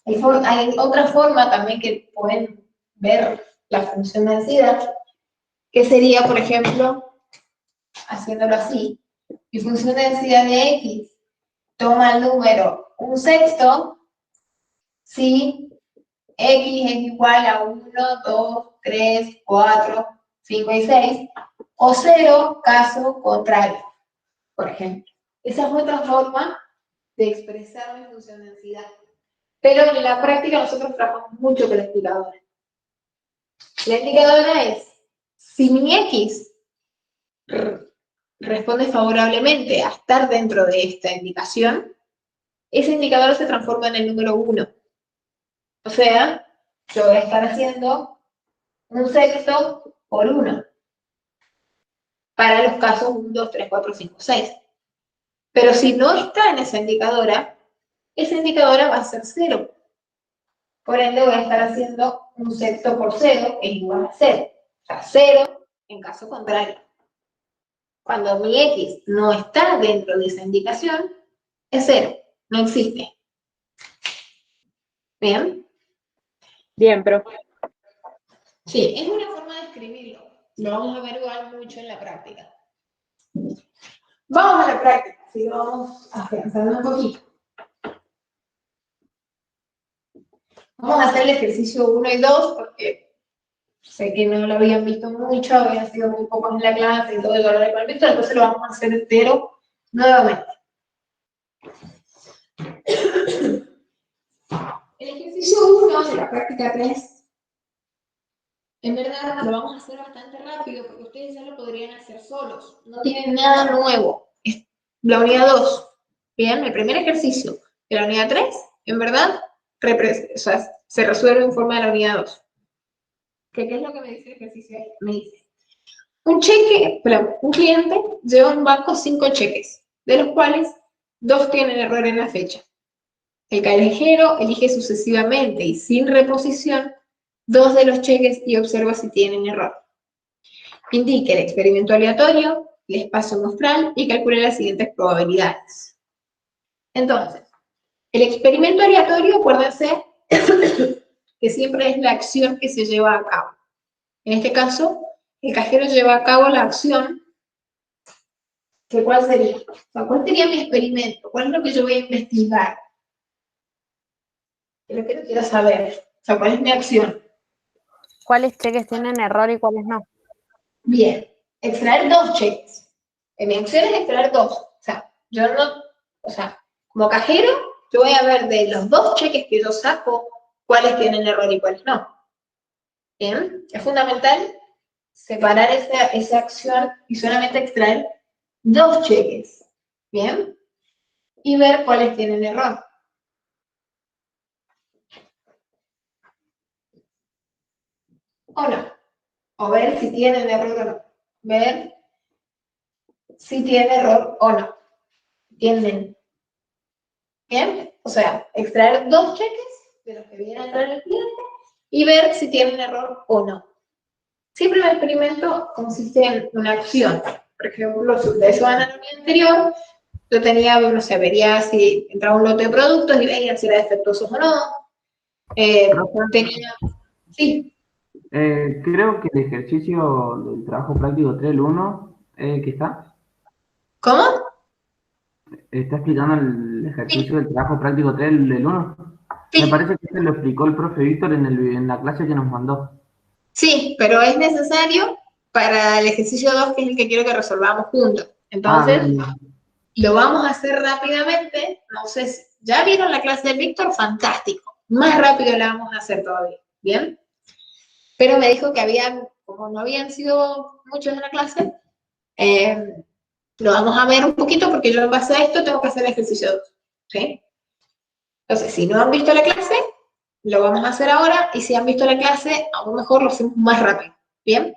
Hay otra forma también que pueden ver la función de densidad, que sería, por ejemplo, haciéndolo así. Mi función de densidad de x toma el número 1/6 si x es igual a 1, 2, 3, 4, 5 y 6, o 0 caso contrario, por ejemplo. Esa es otra forma de expresar mi función de densidad. Pero en la práctica nosotros trabajamos mucho con la indicadora. La indicadora es, si mi x responde favorablemente a estar dentro de esta indicación, ese indicador se transforma en el número 1. O sea, yo voy a estar haciendo 1/6 por 1 para los casos 1, 2, 3, 4, 5, 6. Pero si no está en esa indicadora va a ser 0. Por ende voy a estar haciendo 1/6 por 0, que es igual a 0. O sea, 0 en caso contrario. Cuando mi x no está dentro de esa indicación, es 0, no existe. ¿Bien? Bien, profe. Sí, es una forma de escribirlo. Lo vamos a ver igual mucho en la práctica. Vamos a la práctica, así vamos avanzando un poquito. Vamos a hacer el ejercicio 1 y 2 porque sé que no lo habían visto mucho, habían sido muy pocos en la clase y todo el dolor de visto, entonces lo vamos a hacer entero nuevamente. El ejercicio 1 de la práctica 3, en verdad lo vamos a hacer bastante rápido porque ustedes ya lo podrían hacer solos. No tienen nada nuevo. Es la unidad 2. Bien, el primer ejercicio de la unidad 3, en verdad, se resuelve en forma de la unidad 2. ¿Qué es lo que me dice el ejercicio? Me dice, un cliente lleva a un banco 5 cheques, de los cuales 2 tienen error en la fecha. El cajero elige sucesivamente y sin reposición 2 de los cheques y observa si tienen error. Indique el experimento aleatorio, el espacio muestral y calcule las siguientes probabilidades. Entonces, el experimento aleatorio, acuérdense que siempre es la acción que se lleva a cabo. En este caso, el cajero lleva a cabo la acción, que ¿cuál sería? O sea, ¿cuál sería mi experimento? ¿Cuál es lo que yo voy a investigar? Es lo que yo quiero saber. O sea, ¿cuál es mi acción? ¿Cuáles cheques tienen error y cuáles no? Bien, extraer 2 cheques. Mi acción es extraer 2. O sea, yo no, o sea, como cajero, yo voy a ver de los 2 cheques que yo saco, cuáles tienen error y cuáles no. Bien, es fundamental separar esa acción y solamente extraer 2 cheques. Bien, y ver cuáles tienen error. O no. O ver si tienen error o no. Ver si tiene error o no. ¿Entienden? Bien, o sea, extraer 2 cheques de los que vienen a entrar el cliente y ver si tienen error o no. Siempre el experimento consiste en una acción. Por ejemplo, si ustedes van a la unidad anterior, yo tenía, no sé, vería si entraba un lote de productos y veía si era defectuosos o no. Tenía, sí, Creo que el ejercicio del trabajo práctico 3 el 1, que ¿cómo? está explicando el Sí, ejercicio del trabajo práctico 3 del 1. Me sí, parece que se lo explicó el profe Víctor en la clase que nos mandó. sí, pero es necesario para el ejercicio 2, que es el que quiero que resolvamos juntos. Ah, Entonces, bien. lo vamos a hacer rápidamente. No sé si ya vieron la clase de Víctor, fantástico. Más rápido la vamos a hacer todavía, ¿bien? Pero me dijo que como no habían sido muchos en la clase, lo vamos a ver un poquito porque yo en base a esto tengo que hacer el ejercicio 2, ¿sí? Entonces, si no han visto la clase, lo vamos a hacer ahora, y si han visto la clase, aún mejor lo hacemos más rápido, ¿bien?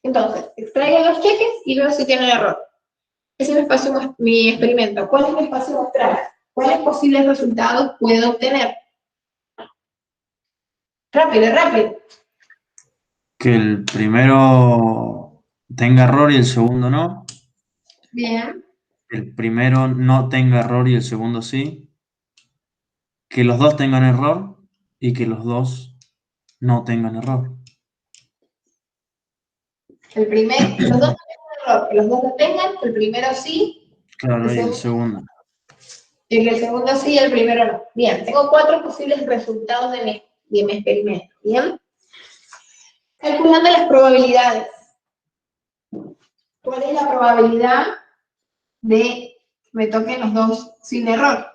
Entonces, extraiga los cheques y veo si tienen error. Ese es mi experimento. ¿Cuál es mi espacio muestral? ¿Cuáles posibles resultados puedo obtener? Rápido, rápido. Que el primero tenga error y el segundo no. Bien. Que el primero no tenga error y el segundo sí. Que los dos tengan error y que los dos no tengan error. Los dos tienen error, que los dos lo tengan, el primero sí, el Claro, y el segundo, segundo. y que el segundo sí y el primero no. Bien, tengo 4 posibles resultados de mi experimento. Bien. Calculando las probabilidades. ¿Cuál es la probabilidad de que me toquen los dos sin error?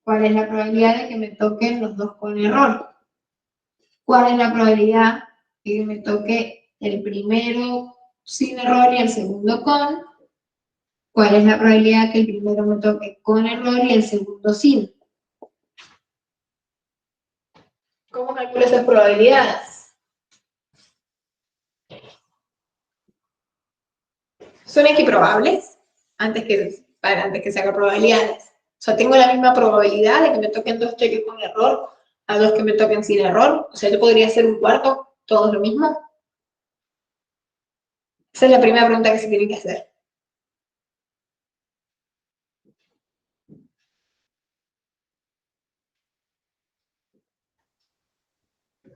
¿Cuál es la probabilidad de que me toquen los dos con error? ¿Cuál es la probabilidad de que me toque el primero sin error y el segundo con? ¿Cuál es la probabilidad de que el primero me toque con error y el segundo sin? ¿Cómo calculo esas probabilidades? ¿Son equiprobables? Antes que se haga probabilidades. O sea, tengo la misma probabilidad de que me toquen 2 cheques con error a 2 que me toquen sin error. O sea, yo podría hacer un cuarto, todo lo mismo. Esa es la primera pregunta que se tiene que hacer.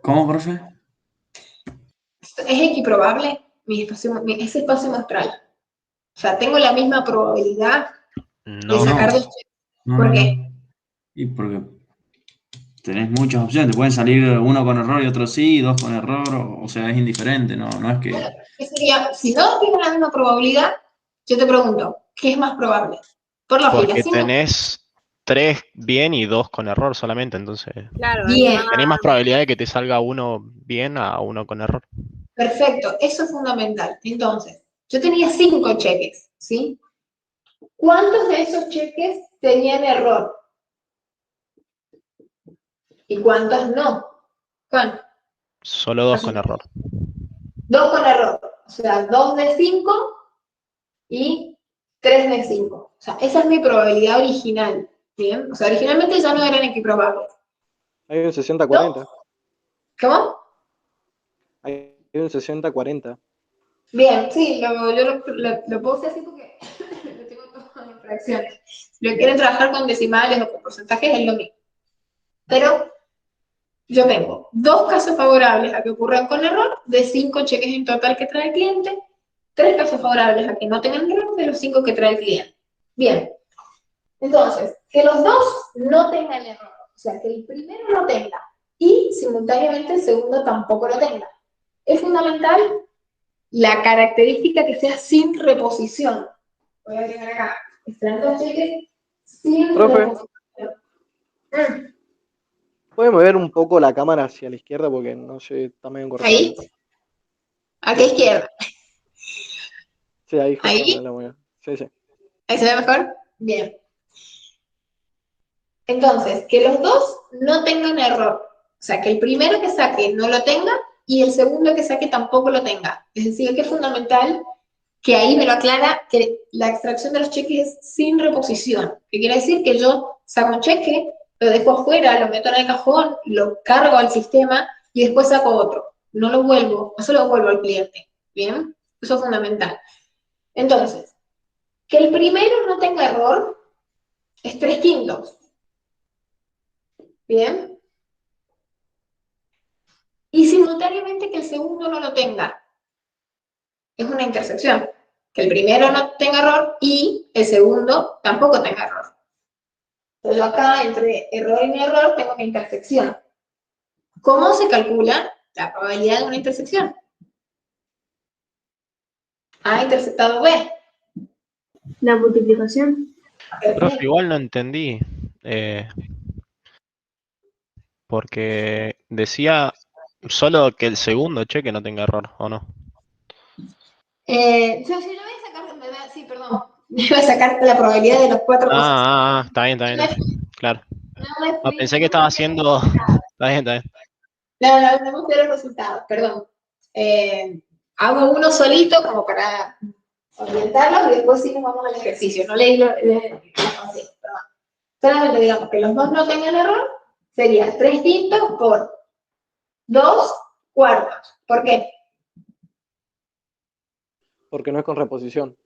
¿Cómo, profe? ¿Es equiprobable ese espacio muestral? O sea, tengo la misma probabilidad de No, sacar no, 2 cheques. no, ¿Por no, no. qué? Y porque tenés muchas opciones. Te pueden salir uno con error y otro sí, dos con error. O sea, es indiferente. No, no es Bueno, que. ¿qué sería? Si no tengo la misma probabilidad, yo te pregunto, ¿qué es más probable? Por lógica, Porque ¿sí o no? tenés 3 bien y 2 con error solamente, entonces Claro, hay Bien, más. tenés más probabilidad de que te salga uno bien a uno con error. perfecto, eso es fundamental. Entonces, yo tenía 5 cheques, ¿sí? ¿Cuántos de esos cheques tenían error? ¿Y cuántos no? ¿Cuántos? Solo 2 con Así, error. 2 con error. O sea, 2 de 5 y 3 de 5. O sea, esa es mi probabilidad original. ¿Bien? O sea, originalmente ya no eran equiprobables. Hay un ¿No? 60-40. ¿Cómo? Hay un 60-40. Bien, sí, lo puedo hacer así porque lo tengo todo en fracciones. Si lo quieren trabajar con decimales o con porcentajes, es lo mismo. Pero yo tengo 2 casos favorables a que ocurran con error, de 5 cheques en total que trae el cliente, 3 casos favorables a que no tengan error de los 5 que trae el cliente. Bien, entonces, que los dos no tengan error, o sea, que el primero no tenga y simultáneamente el segundo tampoco lo tenga. Es fundamental la característica que sea sin reposición. Voy a agregar acá, extraen los cheques sin Profe. reposición. ¿Puede mover un poco la cámara hacia la izquierda? Porque no sé, está medio encortado. Ahí, a la izquierda. Sí, ahí justo Ahí. la voy a- Sí, sí. ¿Ahí se ve mejor? Bien. Entonces, que los dos no tengan error. O sea, que el primero que saque no lo tenga y el segundo que saque tampoco lo tenga. Es decir, que es fundamental que ahí me lo aclara que la extracción de los cheques es sin reposición. Que quiere decir que yo saco un cheque, lo dejo afuera, lo meto en el cajón, lo cargo al sistema y después saco otro. No lo vuelvo, no se lo vuelvo al cliente. ¿Bien? Eso es fundamental. Entonces, que el primero no tenga error es 3/5. ¿Bien? Y simultáneamente que el segundo no lo tenga. Es una intersección. Que el primero no tenga error y el segundo tampoco tenga error. Entonces acá, entre error y no error, tengo una intersección. ¿Cómo se calcula la probabilidad de una intersección? A interceptado B. La multiplicación. Profe, igual no entendí. Porque decía solo que el segundo cheque no tenga error, ¿o no? Yo si lo voy a sacar, sí, perdón. Me iba a sacar la probabilidad de los 4 cosas. Está bien, está bien. Claro. No me No, fui, pensé que estaba haciendo... Está bien, está bien. No me fui a los resultados, perdón. Hago uno solito como para orientarlos y después sí nos vamos al ejercicio. No leí así, perdón. Solamente digamos que los dos no tengan error, sería 3/5 por 2/4. ¿Por qué? Porque no es con reposición.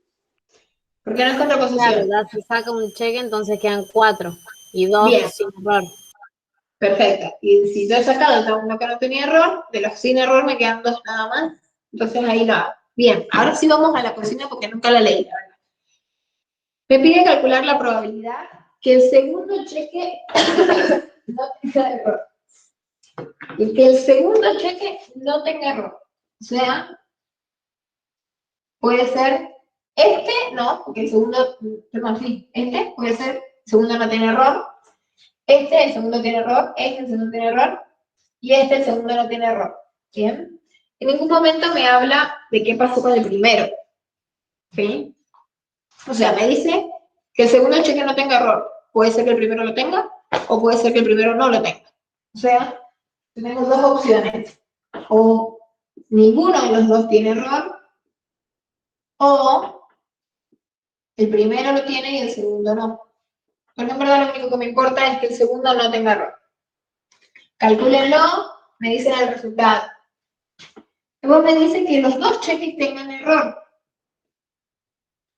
Porque no es contraposición. Claro, ya se saca un cheque, entonces quedan 4 y 2 Bien. sin error. Perfecto. Y si yo he sacado uno que no tenía error, de los sin error me quedan 2 nada más. Entonces ahí lo hago. Bien, ahora sí vamos a la cocina porque nunca la leí, la verdad. Me pide calcular la probabilidad que el segundo cheque no tenga error. Y que el segundo cheque no tenga error. O sea, puede ser este, no, porque el segundo, perdón, sí, este puede ser, el segundo no tiene error, este, el segundo tiene error, este, el segundo tiene error, y este, el segundo no tiene error. ¿Bien? En ningún momento me habla de qué pasó con el primero. ¿Sí? O sea, me dice que el segundo cheque no tenga error. Puede ser que el primero lo tenga, o puede ser que el primero no lo tenga. O sea, tenemos dos opciones. O ninguno de los dos tiene error, o el primero lo tiene y el segundo no. Porque en verdad lo único que me importa es que el segundo no tenga error. Calcúlenlo, me dicen el resultado. Luego me dice que los dos cheques tengan error.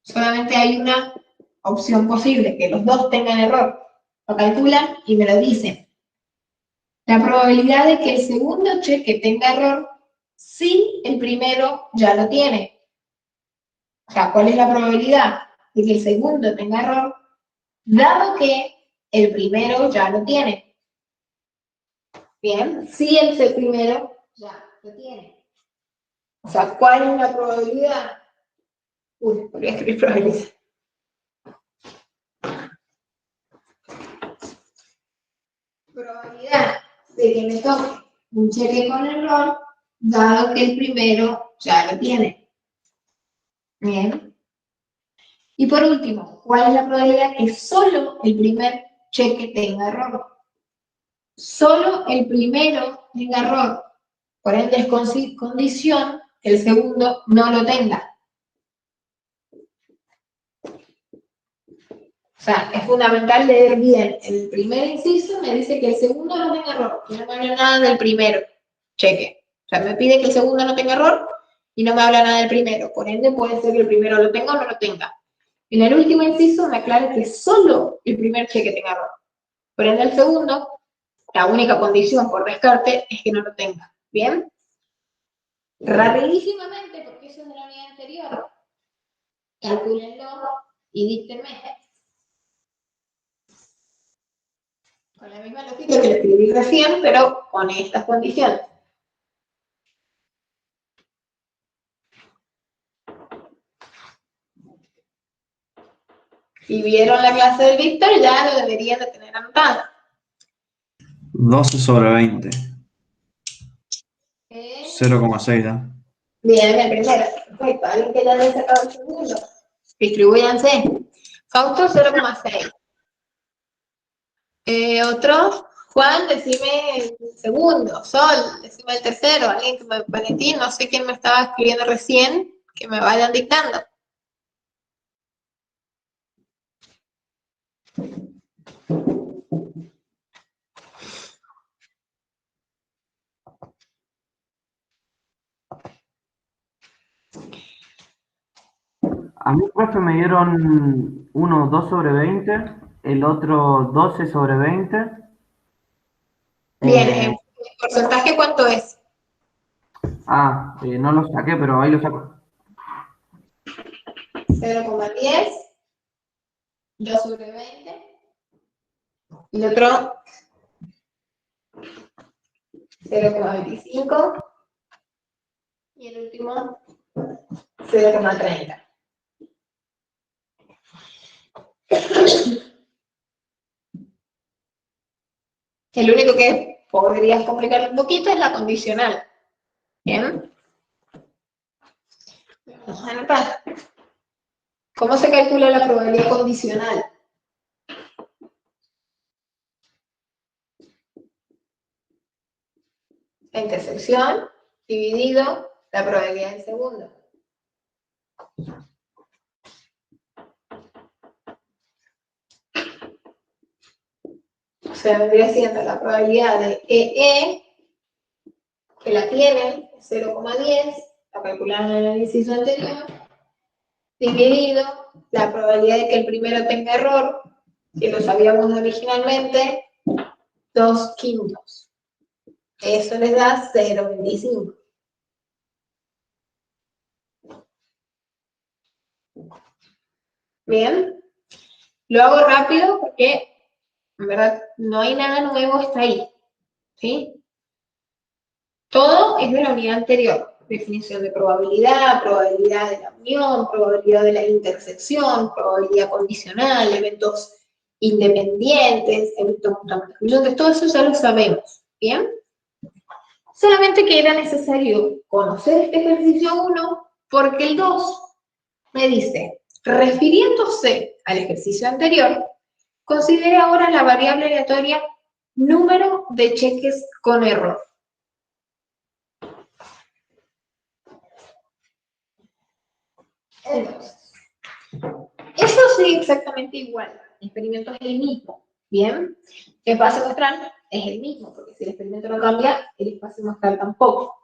Solamente hay una opción posible, que los dos tengan error. Lo calculan y me lo dicen. La probabilidad de que el segundo cheque tenga error si el primero ya lo tiene. O sea, ¿cuál es la probabilidad de que el segundo tenga error dado que el primero ya lo tiene? Bien, si el primero ya lo tiene. O sea, ¿cuál es la probabilidad? Uy, voy a escribir probabilidad. Probabilidad de que me toque un cheque con error, dado que el primero ya lo tiene. Bien. Y por último, ¿cuál es la probabilidad que solo el primer cheque tenga error? Solo el primero tenga error. Por ende, es condición que el segundo no lo tenga. O sea, es fundamental leer bien. El primer inciso me dice que el segundo no tenga error, y no me habla nada del primero cheque. O sea, me pide que el segundo no tenga error y no me habla nada del primero. Por ende, puede ser que el primero lo tenga o no lo tenga. En el último inciso me aclara que solo el primer cheque tenga error. Por ende, el segundo La única condición por descarte es que no lo tenga. ¿Bien? Rapidísimamente, porque eso es de la unidad anterior, calcúlenlo y díctenme. Con la misma lógica que lo escribí recién, pero con estas condiciones. Si vieron la clase del Víctor, ya lo deberían de tener anotado. 12 sobre 20. 0,6 da. Bien, el primero. Perfecto. Alguien que ya le haya sacado el segundo. Distribúyanse. Fausto, 0,6. Otro. Juan, decime el segundo. Sol, decime el tercero. Alguien que me... Valentín, no sé quién me estaba escribiendo recién, que me vayan dictando. A mí, profe, me dieron uno 2 sobre 20, el otro 12 sobre 20. Bien, ¿el porcentaje cuánto es? No lo saqué, pero ahí lo saco. 0,10, 2 sobre 20, y el otro 0,25, y el último 0,30. El único que podrías complicar un poquito es la condicional. ¿Bien? Vamos a anotar. ¿Cómo se calcula la probabilidad condicional? La intersección dividido la probabilidad en segundo. O sea, vendría siendo la probabilidad de EE, que la tienen, 0,10, la calcularon en el ejercicio anterior, dividido la probabilidad de que el primero tenga error, que lo sabíamos originalmente, 2/5. Eso les da 0,25. Bien, lo hago rápido porque en verdad no hay nada nuevo hasta ahí, ¿sí? Todo es de la unidad anterior. Definición de probabilidad, probabilidad de la unión, probabilidad de la intersección, probabilidad condicional, eventos independientes, eventos mutuamente excluyentes, todo eso ya lo sabemos, ¿bien? Solamente que era necesario conocer este ejercicio 1 porque el 2 me dice, refiriéndose al ejercicio anterior, considere ahora la variable aleatoria número de cheques con error. Entonces, eso sigue exactamente igual. El experimento es el mismo. ¿Bien? El espacio muestral es el mismo, porque si el experimento no cambia, el espacio muestral tampoco.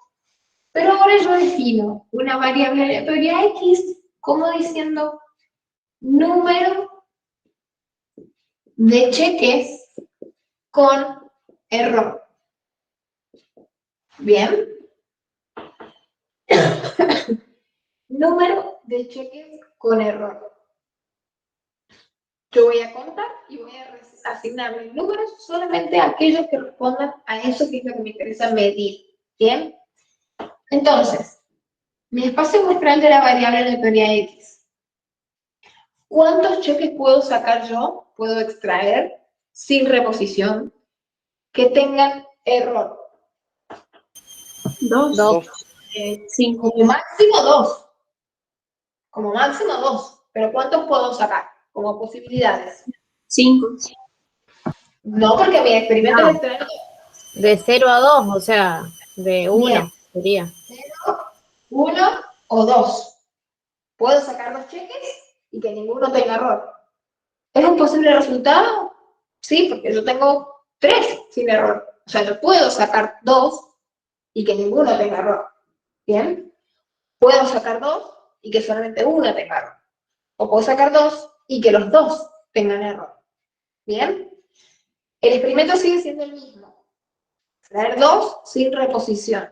Pero ahora yo defino una variable aleatoria X como diciendo número de cheques con error. ¿Bien? Número de cheques con error. Yo voy a contar y voy a asignarle números solamente a aquellos que respondan a eso que es lo que me interesa medir. ¿Bien? Entonces, mi espacio muestral de la variable aleatoria X. ¿Cuántos cheques puedo sacar yo? Puedo extraer sin reposición que tengan error. 2. 5. Como máximo 2. Como máximo 2. Pero ¿cuántos puedo sacar como posibilidades? 5. No, porque mi experimento No. es extraer De 0 a 2, o sea, de 1 sería. 0, 1 o 2. ¿Puedo sacar 2 cheques y que ninguno tenga error? ¿Es un posible resultado? Sí, porque yo tengo 3 sin error. O sea, yo puedo sacar 2 y que ninguno tenga error. ¿Bien? Puedo sacar 2 y que solamente uno tenga error. O puedo sacar 2 y que los dos tengan error. ¿Bien? El experimento sigue siendo el mismo. Traer 2 sin reposición.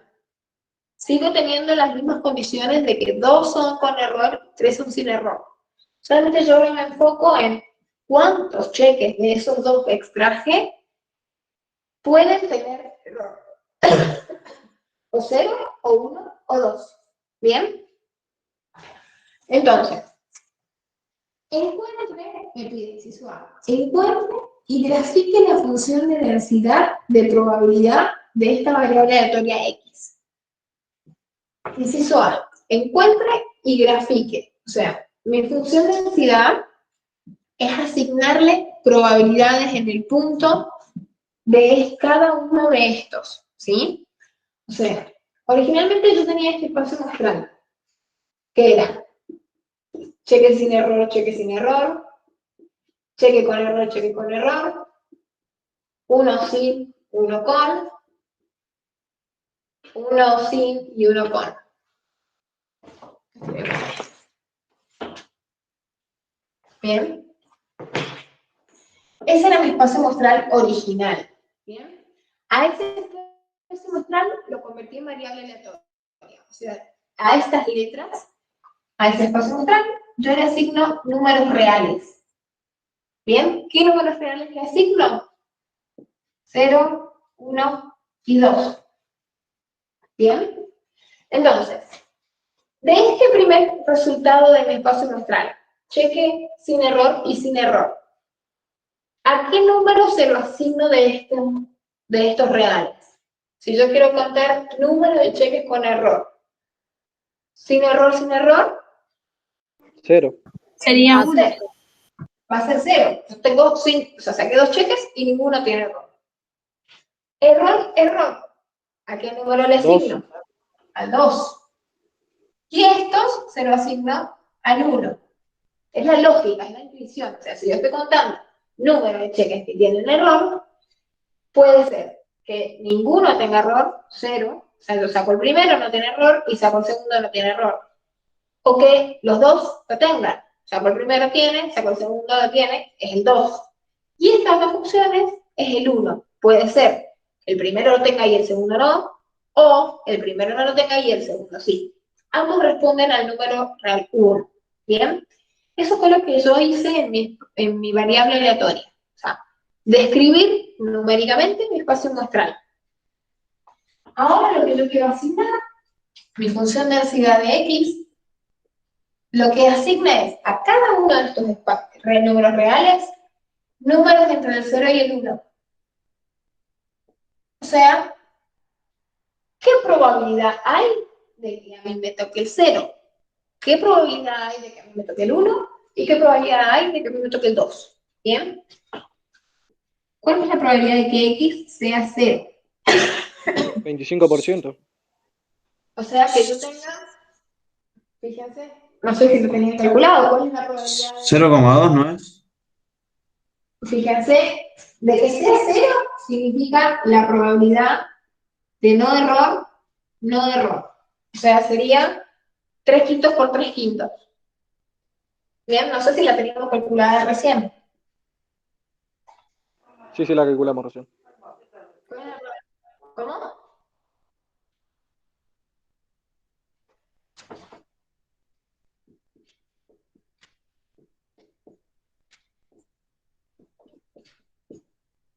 Sigo teniendo las mismas condiciones de que 2 son con error, 3 son sin error. Solamente yo me enfoco en cuántos cheques de esos 2 que extraje pueden tener error. O 0, o 1, o 2. ¿Bien? Entonces, encuentre, me pide inciso A, encuentre y grafique la función de densidad de probabilidad de esta variable aleatoria X. Inciso A, encuentre y grafique. O sea, mi función de densidad es asignarle probabilidades en el punto de cada uno de estos, ¿sí? O sea, originalmente yo tenía este espacio muestral, que era cheque sin error, cheque sin error, cheque con error, cheque con error, uno sin, uno con, uno sin y uno con. Bien. Ese era mi espacio muestral original. Bien. A ese espacio muestral lo convertí en variable aleatoria. O sea, a estas letras, a ese espacio muestral, yo le asigno números reales. Bien. ¿Qué números reales le asigno? 0, 1 y 2. Bien. Entonces, de este primer resultado de mi espacio muestral, cheque sin error y sin error, ¿a qué número se lo asigno de estos reales? Si yo quiero contar número de cheques con error. Sin error, 0. Sería va a 1. ser, va a ser 0. Yo tengo 5, o sea, saqué 2 cheques y ninguno tiene error. Error. ¿A qué número le asigno? Al 2. Y estos se lo asigno al 1. Es la lógica, es la intuición. O sea, si yo estoy contando número de cheques que tienen error, puede ser que ninguno tenga error, 0. O sea, yo saco el primero, no tiene error, y saco el segundo, no tiene error. O que los dos lo tengan. Saco el primero, tiene, saco el segundo, lo tiene, es el 2. Y estas dos funciones es el 1. Puede ser que el primero lo tenga y el segundo no, o el primero no lo tenga y el segundo sí. Ambos responden al número real 1. ¿Bien? Eso fue lo que yo hice en mi variable aleatoria. O sea, describir numéricamente mi espacio muestral. Ahora lo que yo quiero asignar, mi función de densidad de X, lo que asigna es a cada uno de estos números reales, números entre el 0 y el 1. O sea, ¿qué probabilidad hay de que a mí me toque el 0? ¿Qué probabilidad hay de que a mí me toque el 1? ¿Y qué probabilidad hay de que a mí me toque el 2? ¿Bien? ¿Cuál es la probabilidad de que X sea 0? 25%. O sea, que yo tenga, fíjense, no sé si lo tenían calculado, ¿cuál es la probabilidad? 0,2, ¿no es? Fíjense, de que sea 0 significa la probabilidad de no error. O sea, sería 3 quintos por 3 quintos. Bien, no sé si la teníamos calculada recién. Sí, la calculamos recién. ¿Cómo?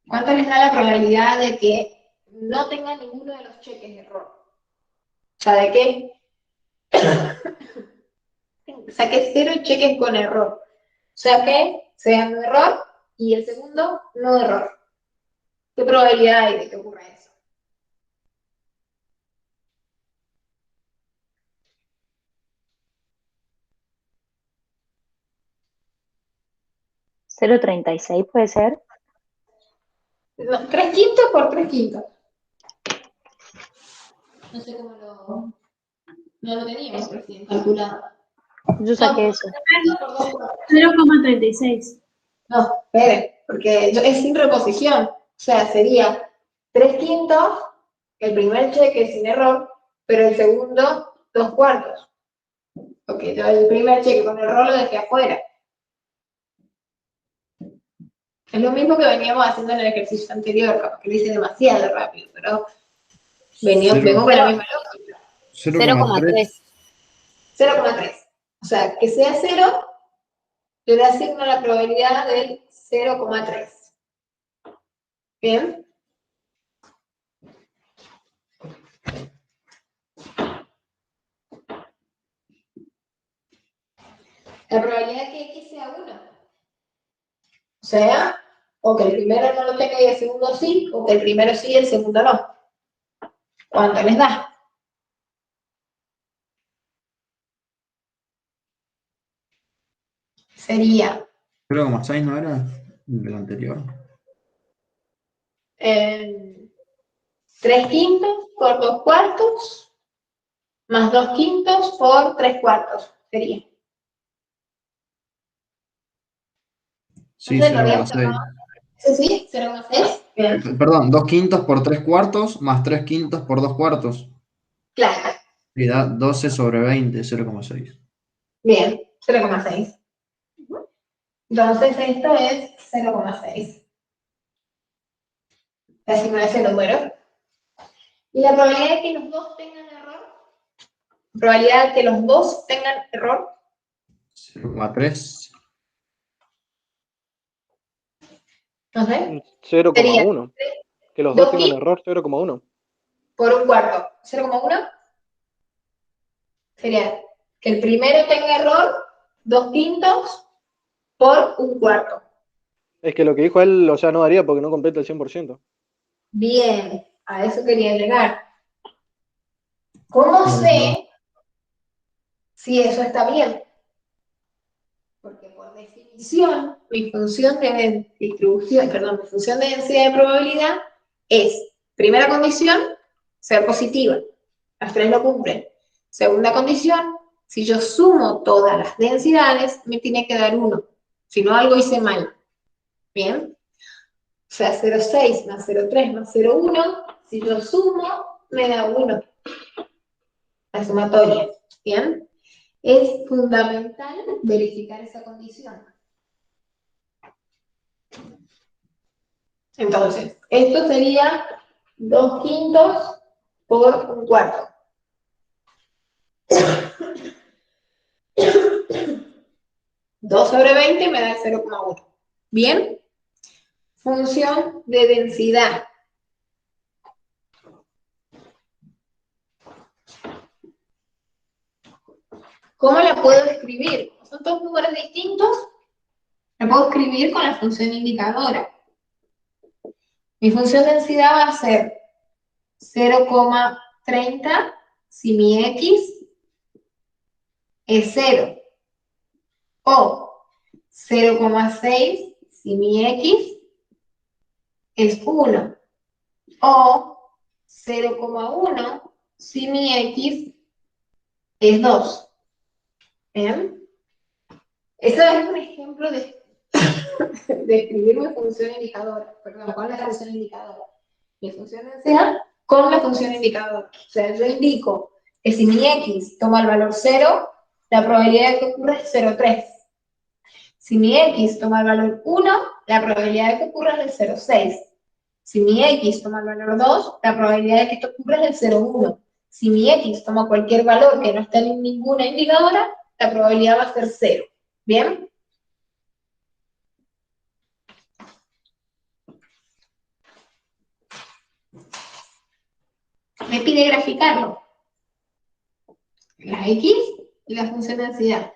¿Cuánto les da la probabilidad de que no tenga ninguno de los cheques de error? O sea, de que saqué 0 cheques con error. O sea que sea no error y el segundo no error. ¿Qué probabilidad hay de que ocurra eso? ¿0,36 puede ser? No, 3 quintos por 3 quintos. No sé cómo no lo teníamos recién calculado. Yo saqué eso. 0,36. No, esperen, porque es sin reposición. O sea, sería 3 quintos, el primer cheque sin error, pero el segundo, 2 cuartos. Porque yo el primer cheque con error lo dejé afuera. Es lo mismo que veníamos haciendo en el ejercicio anterior, capaz que lo hice demasiado rápido, pero vengo con la misma lógica. 0,3. 0,3. O sea, que sea 0, yo le asigno la probabilidad del 0,3. ¿Bien? La probabilidad de que X sea 1. O sea, o que el primero no lo tenga y el segundo sí, o que el primero sí y el segundo no. ¿Cuánto les da? Sería 0,6 no era del anterior. 3 quintos por 2 cuartos, más 2 quintos por 3 cuartos. Sería. Sí, Entonces lo habíamos 0,6. sacado. ¿Eso sí? 0,6. Bien. Perdón, 2 quintos por 3 cuartos más 3 quintos por 2 cuartos. Claro. Y da 12 sobre 20, 0,6. Bien. 0,6. Entonces esto es 0,6. Asignar ese número. Y la probabilidad de que los dos tengan error. Probabilidad de que los dos tengan error. 0,3. No sé. 0,1. Que los 2 dos tengan quintos error, 0,1. por un cuarto. 0,1 sería que el primero tenga error 2 quintos por un cuarto. Es que lo que dijo él, o sea, no daría porque no completa el 100%. Bien, a eso quería llegar. ¿Cómo sé si eso está bien? Porque por definición, mi función de distribución, perdón, mi función de densidad de probabilidad es, primera condición, ser positiva. Las tres lo cumplen. Segunda condición, si yo sumo todas las densidades, me tiene que dar 1. Si no, algo hice mal. ¿Bien? O sea, 0,6 más 0,3 más 0,1, si yo sumo, me da 1. La sumatoria. ¿Bien? Es fundamental verificar esa condición. Entonces, esto sería 2 quintos por un cuarto. 2 sobre 20 me da el 0,1. ¿Bien? Función de densidad. ¿Cómo la puedo escribir? Son dos números distintos. La puedo escribir con la función indicadora. Mi función de densidad va a ser 0,30 si mi X es 0. O 0,6 si mi X es 1. O 0,1 si mi X es 2. ¿Bien? Eso es un ejemplo de escribir mi función indicadora. Perdón, ¿cuál es la función indicadora? Mi función de densidad con la función indicadora. O sea, yo indico que si mi X toma el valor 0, la probabilidad de que ocurra es 0,3. Si mi X toma el valor 1, la probabilidad de que ocurra es del 0,6. Si mi X toma el valor 2, la probabilidad de que esto ocurra es del 0,1. Si mi X toma cualquier valor que no esté en ninguna indicadora, la probabilidad va a ser 0. ¿Bien? Me pide graficarlo. La X y la función de densidad.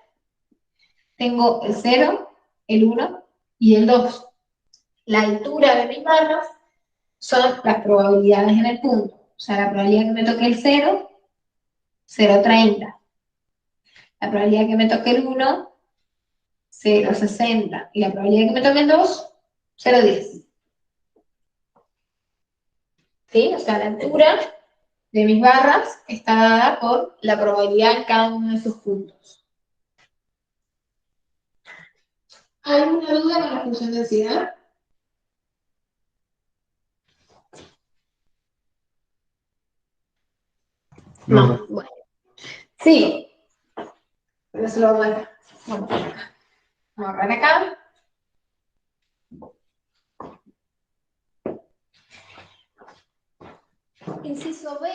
Tengo el 0, el 1 y el 2. La altura de mis barras son las probabilidades en el punto. O sea, la probabilidad que me toque el 0, 0,30. La probabilidad que me toque el 1, 0,60. Y la probabilidad que me toque el 2, 0,10. ¿Sí? O sea, la altura de mis barras está dada por la probabilidad en cada uno de sus puntos. ¿Hay alguna duda con la función de densidad? No. Bueno. Sí. Pero eso lo vamos a borrar acá. Inciso B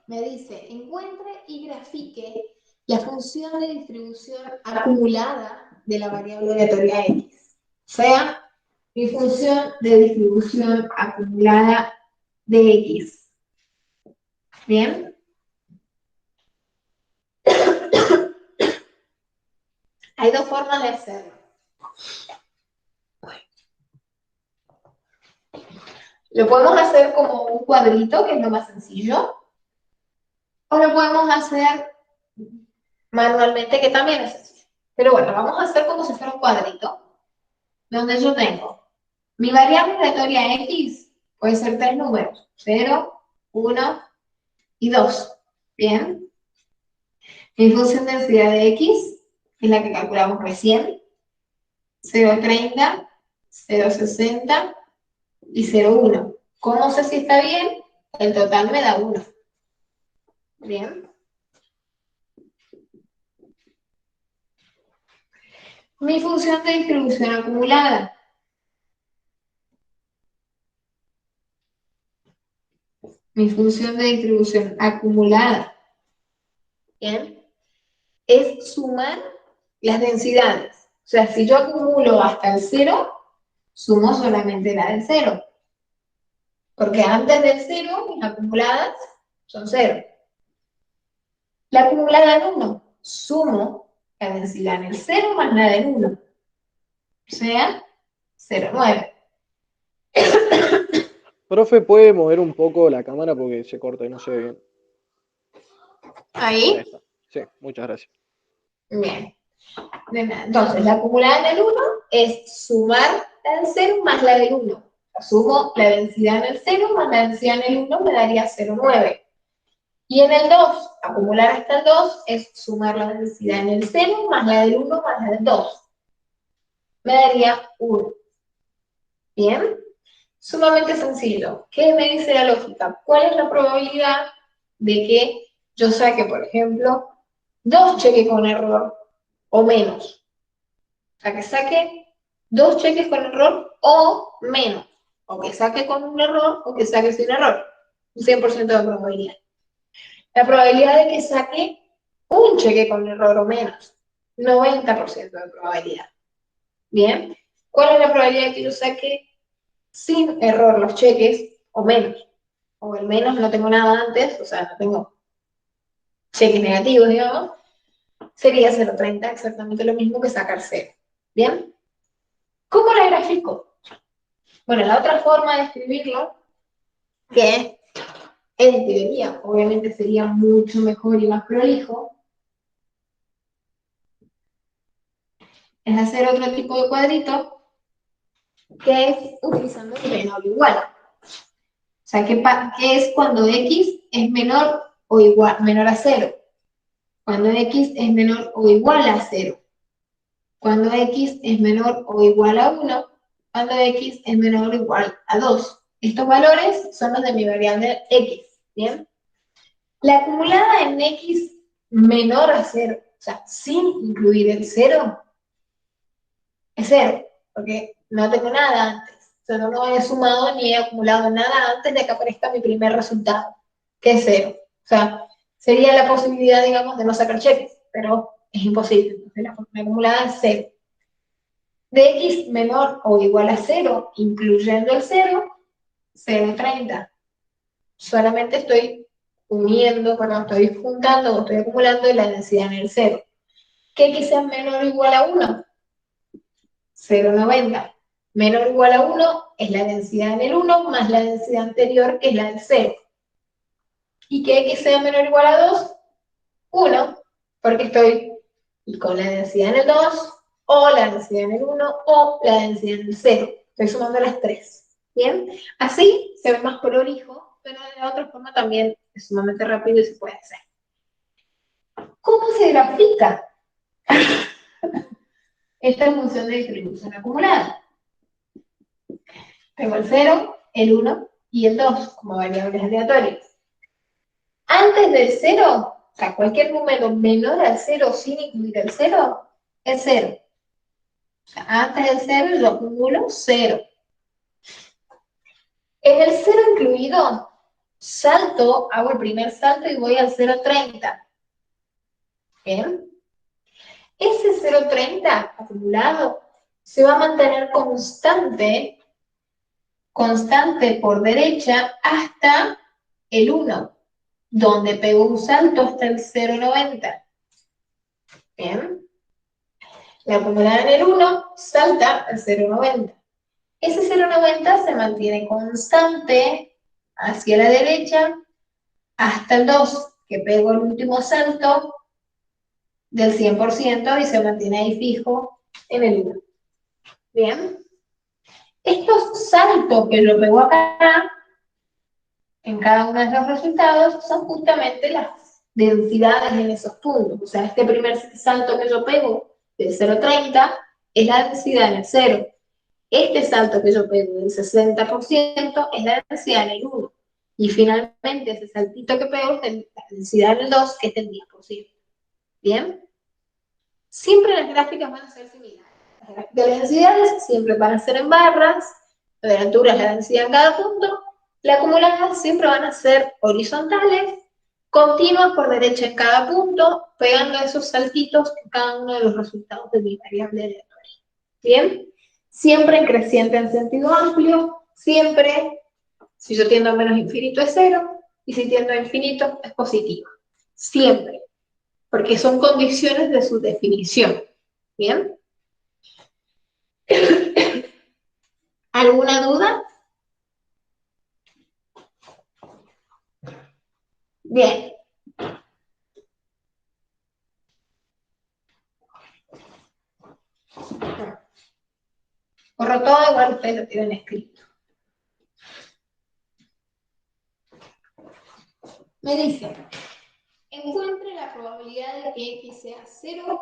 me dice, encuentre y grafique la función de distribución acumulada de la variable aleatoria X. O sea, mi función de distribución acumulada de X. ¿Bien? Hay dos formas de hacerlo. Lo podemos hacer como un cuadrito, que es lo más sencillo, o lo podemos hacer manualmente, que también es sencillo. Pero bueno, vamos a hacer como si fuera un cuadrito, donde yo tengo mi variable aleatoria X, puede ser 3 números, 0, 1 y 2. ¿Bien? Mi función de densidad de X es la que calculamos recién, 0,30, 0,60 y 0,1. ¿Cómo sé si está bien? El total me da 1. ¿Bien? Mi función de distribución acumulada. Mi función de distribución acumulada. ¿Bien? Es sumar las densidades. O sea, si yo acumulo hasta el 0, sumo solamente la del 0. Porque antes del 0, mis acumuladas son 0. La acumulada en 1, sumo la densidad en el 0 más la del 1. O sea, 0,9. Profe, ¿puede mover un poco la cámara porque se corta y no se ve bien? Ahí ¿Ahí? está. Sí, muchas gracias. Bien. Entonces, la acumulada en el 1 es sumar la del 0 más la del 1. Sumo la densidad en el 0 más la densidad en el 1, me daría 0,9. Y en el 2, acumular hasta el 2 es sumar la densidad en el 0 más la del 1 más la del 2. Me daría 1. ¿Bien? Sumamente sencillo. ¿Qué me dice la lógica? ¿Cuál es la probabilidad de que yo saque, por ejemplo, 2 cheques con error o menos? O sea, que saque 2 cheques con error o menos. O que saque con un error o que saque sin error. Un 100% de probabilidad. La probabilidad de que saque un cheque con error o menos. 90% de probabilidad. ¿Bien? ¿Cuál es la probabilidad de que yo saque sin error los cheques o menos? O al menos no tengo nada antes, o sea, no tengo cheques negativos, digamos. Sería 0,30, exactamente lo mismo que sacar 0. ¿Bien? ¿Cómo la grafico? Bueno, la otra forma de escribirlo, que en teoría obviamente sería mucho mejor y más prolijo, es hacer otro tipo de cuadrito, que es utilizando el menor o igual. O sea, ¿qué es cuando X es menor o igual, menor a 0? Cuando X es menor o igual a 0. Cuando X es menor o igual a 1. Cuando X es menor o igual a 2. Estos valores son los de mi variable X. ¿Bien? La acumulada en X menor a 0, o sea, sin incluir el 0, es 0, porque no tengo nada antes. O sea, no he sumado ni he acumulado nada antes de que aparezca mi primer resultado, que es 0. O sea, sería la posibilidad, digamos, de no sacar cheques, pero es imposible. Entonces, la acumulada es 0. De X menor o igual a 0, incluyendo el 0, 0,30. Solamente estoy uniendo, perdón, estoy juntando o estoy acumulando la densidad en el 0. Que X sea menor o igual a 1, 0,90. Menor o igual a 1 es la densidad en el 1 más la densidad anterior, que es la del 0. Y que X sea menor o igual a 2, 1, porque estoy con la densidad en el 2, o la densidad en el 1, o la densidad en el 0. Estoy sumando las 3. ¿Bien? Así se ve más prolijo, pero de la otra forma también es sumamente rápido y se puede hacer. ¿Cómo se grafica esta función de distribución acumulada? Tengo el 0, el 1 y el 2 como variables aleatorias. Antes del 0, o sea, cualquier número menor al 0 sin incluir el 0, es 0. O sea, antes del 0 yo acumulo 0. En el 0 incluido, salto, hago el primer salto y voy al 0,30. ¿Bien? Ese 0,30 acumulado se va a mantener constante por derecha hasta el 1, donde pego un salto hasta el 0,90. ¿Bien? La acumulada en el 1 salta al 0,90. Ese 0,90 se mantiene constante hacia la derecha hasta el 2, que pego el último salto del 100% y se mantiene ahí fijo en el 1. ¿Bien? Estos saltos que yo pego acá, en cada uno de los resultados, son justamente las densidades en esos puntos. O sea, este primer salto que yo pego del 0,30 es la densidad en el 0. Este salto que yo pego del 60% es la densidad en el 1. Y finalmente ese saltito que pego es la densidad en el 2, que es del 10%. ¿Bien? Siempre las gráficas van a ser similares. Las gráficas de las densidades siempre van a ser en barras, la de altura es la densidad en cada punto, la acumulada siempre van a ser horizontales, continuas por derecha en cada punto, pegando esos saltitos en cada uno de los resultados de mi variable aleatoria. ¿Bien? Siempre en creciente en sentido amplio, siempre, si yo tiendo a menos infinito es 0, y si tiendo a infinito es positivo. Siempre. Porque son condiciones de su definición. ¿Bien? ¿Alguna duda? Bien. Corro todo, igual ustedes lo tienen escrito. Me dice, encuentre la probabilidad de que x sea 0,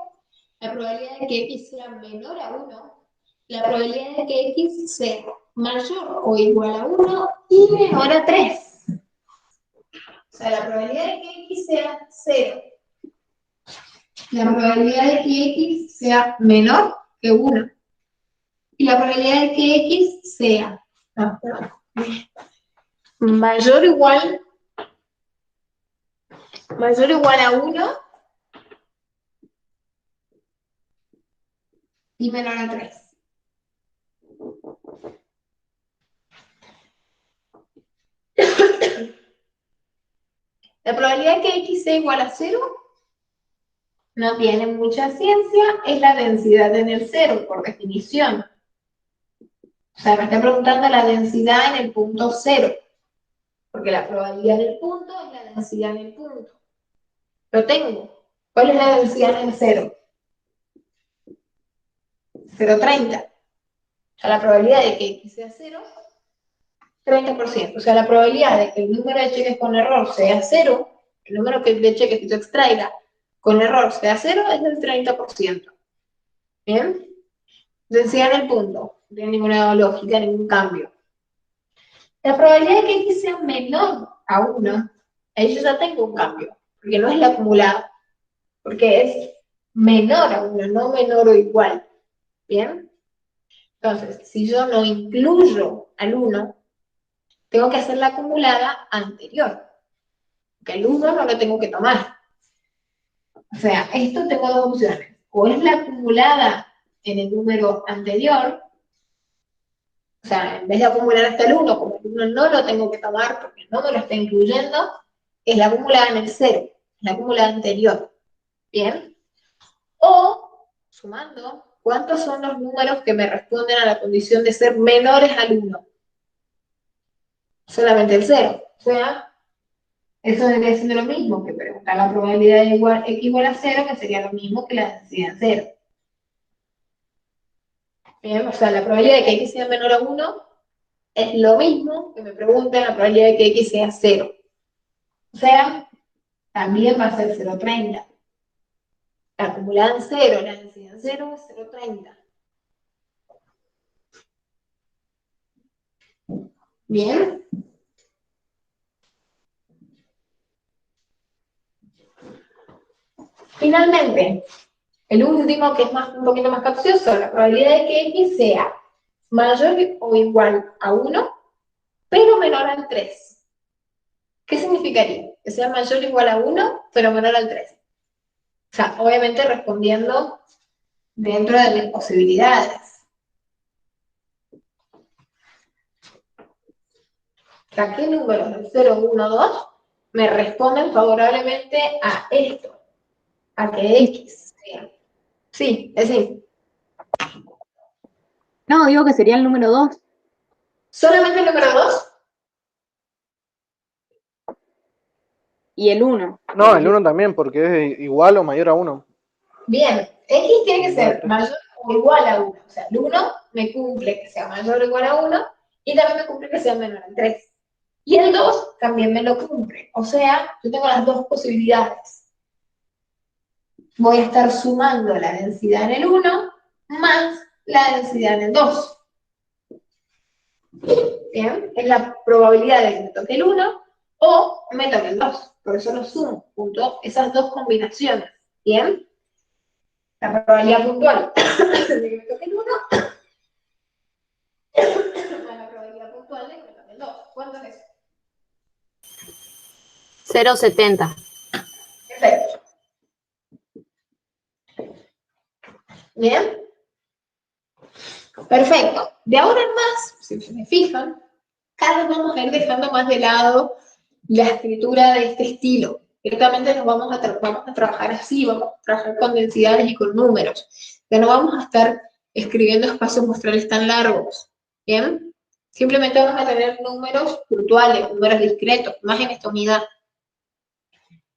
la probabilidad de que x sea menor a 1, la probabilidad de que x sea mayor o igual a 1 y menor a 3. O sea, la probabilidad de que x sea 0, la probabilidad de que x sea menor que 1 y la probabilidad de que x sea mayor o igual a 1 y menor a 3. La probabilidad de que x sea igual a 0 no tiene mucha ciencia, es la densidad en el 0, por definición. O sea, me está preguntando la densidad en el punto 0, porque la probabilidad del punto es la densidad en el punto. Lo tengo. ¿Cuál es la densidad en el 0? 0,30. O sea, la probabilidad de que x sea 0, 30%. O sea, la probabilidad de que el número de cheques con error sea 0, el número de cheques que tú extraigas con error sea 0, es del 30%. ¿Bien? Densidad en el punto. No tiene ninguna lógica, ningún cambio. La probabilidad de que x sea menor a 1, ahí yo ya tengo un cambio, porque no es la acumulada, porque es menor a 1, no menor o igual. ¿Bien? Entonces, si yo no incluyo al 1, tengo que hacer la acumulada anterior, porque el 1 no lo tengo que tomar. O sea, esto tengo dos opciones. O es la acumulada en el número anterior, o sea, en vez de acumular hasta el 1, como el 1 no lo tengo que tomar porque no me lo está incluyendo, es la acumulada en el 0, la acumulada anterior. ¿Bien? O, sumando, ¿cuántos son los números que me responden a la condición de ser menores al 1? Solamente el 0. O sea, eso debería ser lo mismo que preguntar la probabilidad de x igual a 0, que sería lo mismo que la densidad 0. Bien, o sea, la probabilidad de que x sea menor a 1 es lo mismo que me pregunten la probabilidad de que x sea 0. O sea, también va a ser 0,30. La acumulada en 0, la densidad en 0 es 0,30. Bien. Finalmente, el último, que es un poquito más capcioso, la probabilidad de que x sea mayor o igual a 1, pero menor al 3. ¿Qué significaría? Que sea mayor o igual a 1, pero menor al 3. O sea, obviamente respondiendo dentro de mis posibilidades. O sea, ¿qué números del 0, 1, 2 me responden favorablemente a esto? A que X sea. Sí, es decir, No, digo que sería el número 2. solamente el número 2. Y el 1. No, el 1 también, porque es igual o mayor a 1. Bien, X tiene que ser Vale. mayor o igual a 1. O sea, el 1 me cumple que sea mayor o igual a 1 y también me cumple que sea menor al 3. Y el 2 también me lo cumple. O sea, yo tengo las dos posibilidades. Voy a estar sumando la densidad en el 1 más la densidad en el 2. Bien, es la probabilidad de que me toque el 1 o me toque el 2. Por eso lo sumo junto esas dos combinaciones. Bien, la probabilidad puntual de que me toque el 1 a la probabilidad puntual de que me toque el 2. ¿Cuánto es eso? 0,70. Perfecto. Bien. Perfecto. De ahora en más, si se fijan, cada vez vamos a ir dejando más de lado la escritura de este estilo. Directamente nos vamos a trabajar así, vamos a trabajar con densidades y con números. Ya no vamos a estar escribiendo espacios muestrales tan largos. ¿Bien? Simplemente vamos a tener números puntuales, números discretos, más en esta unidad.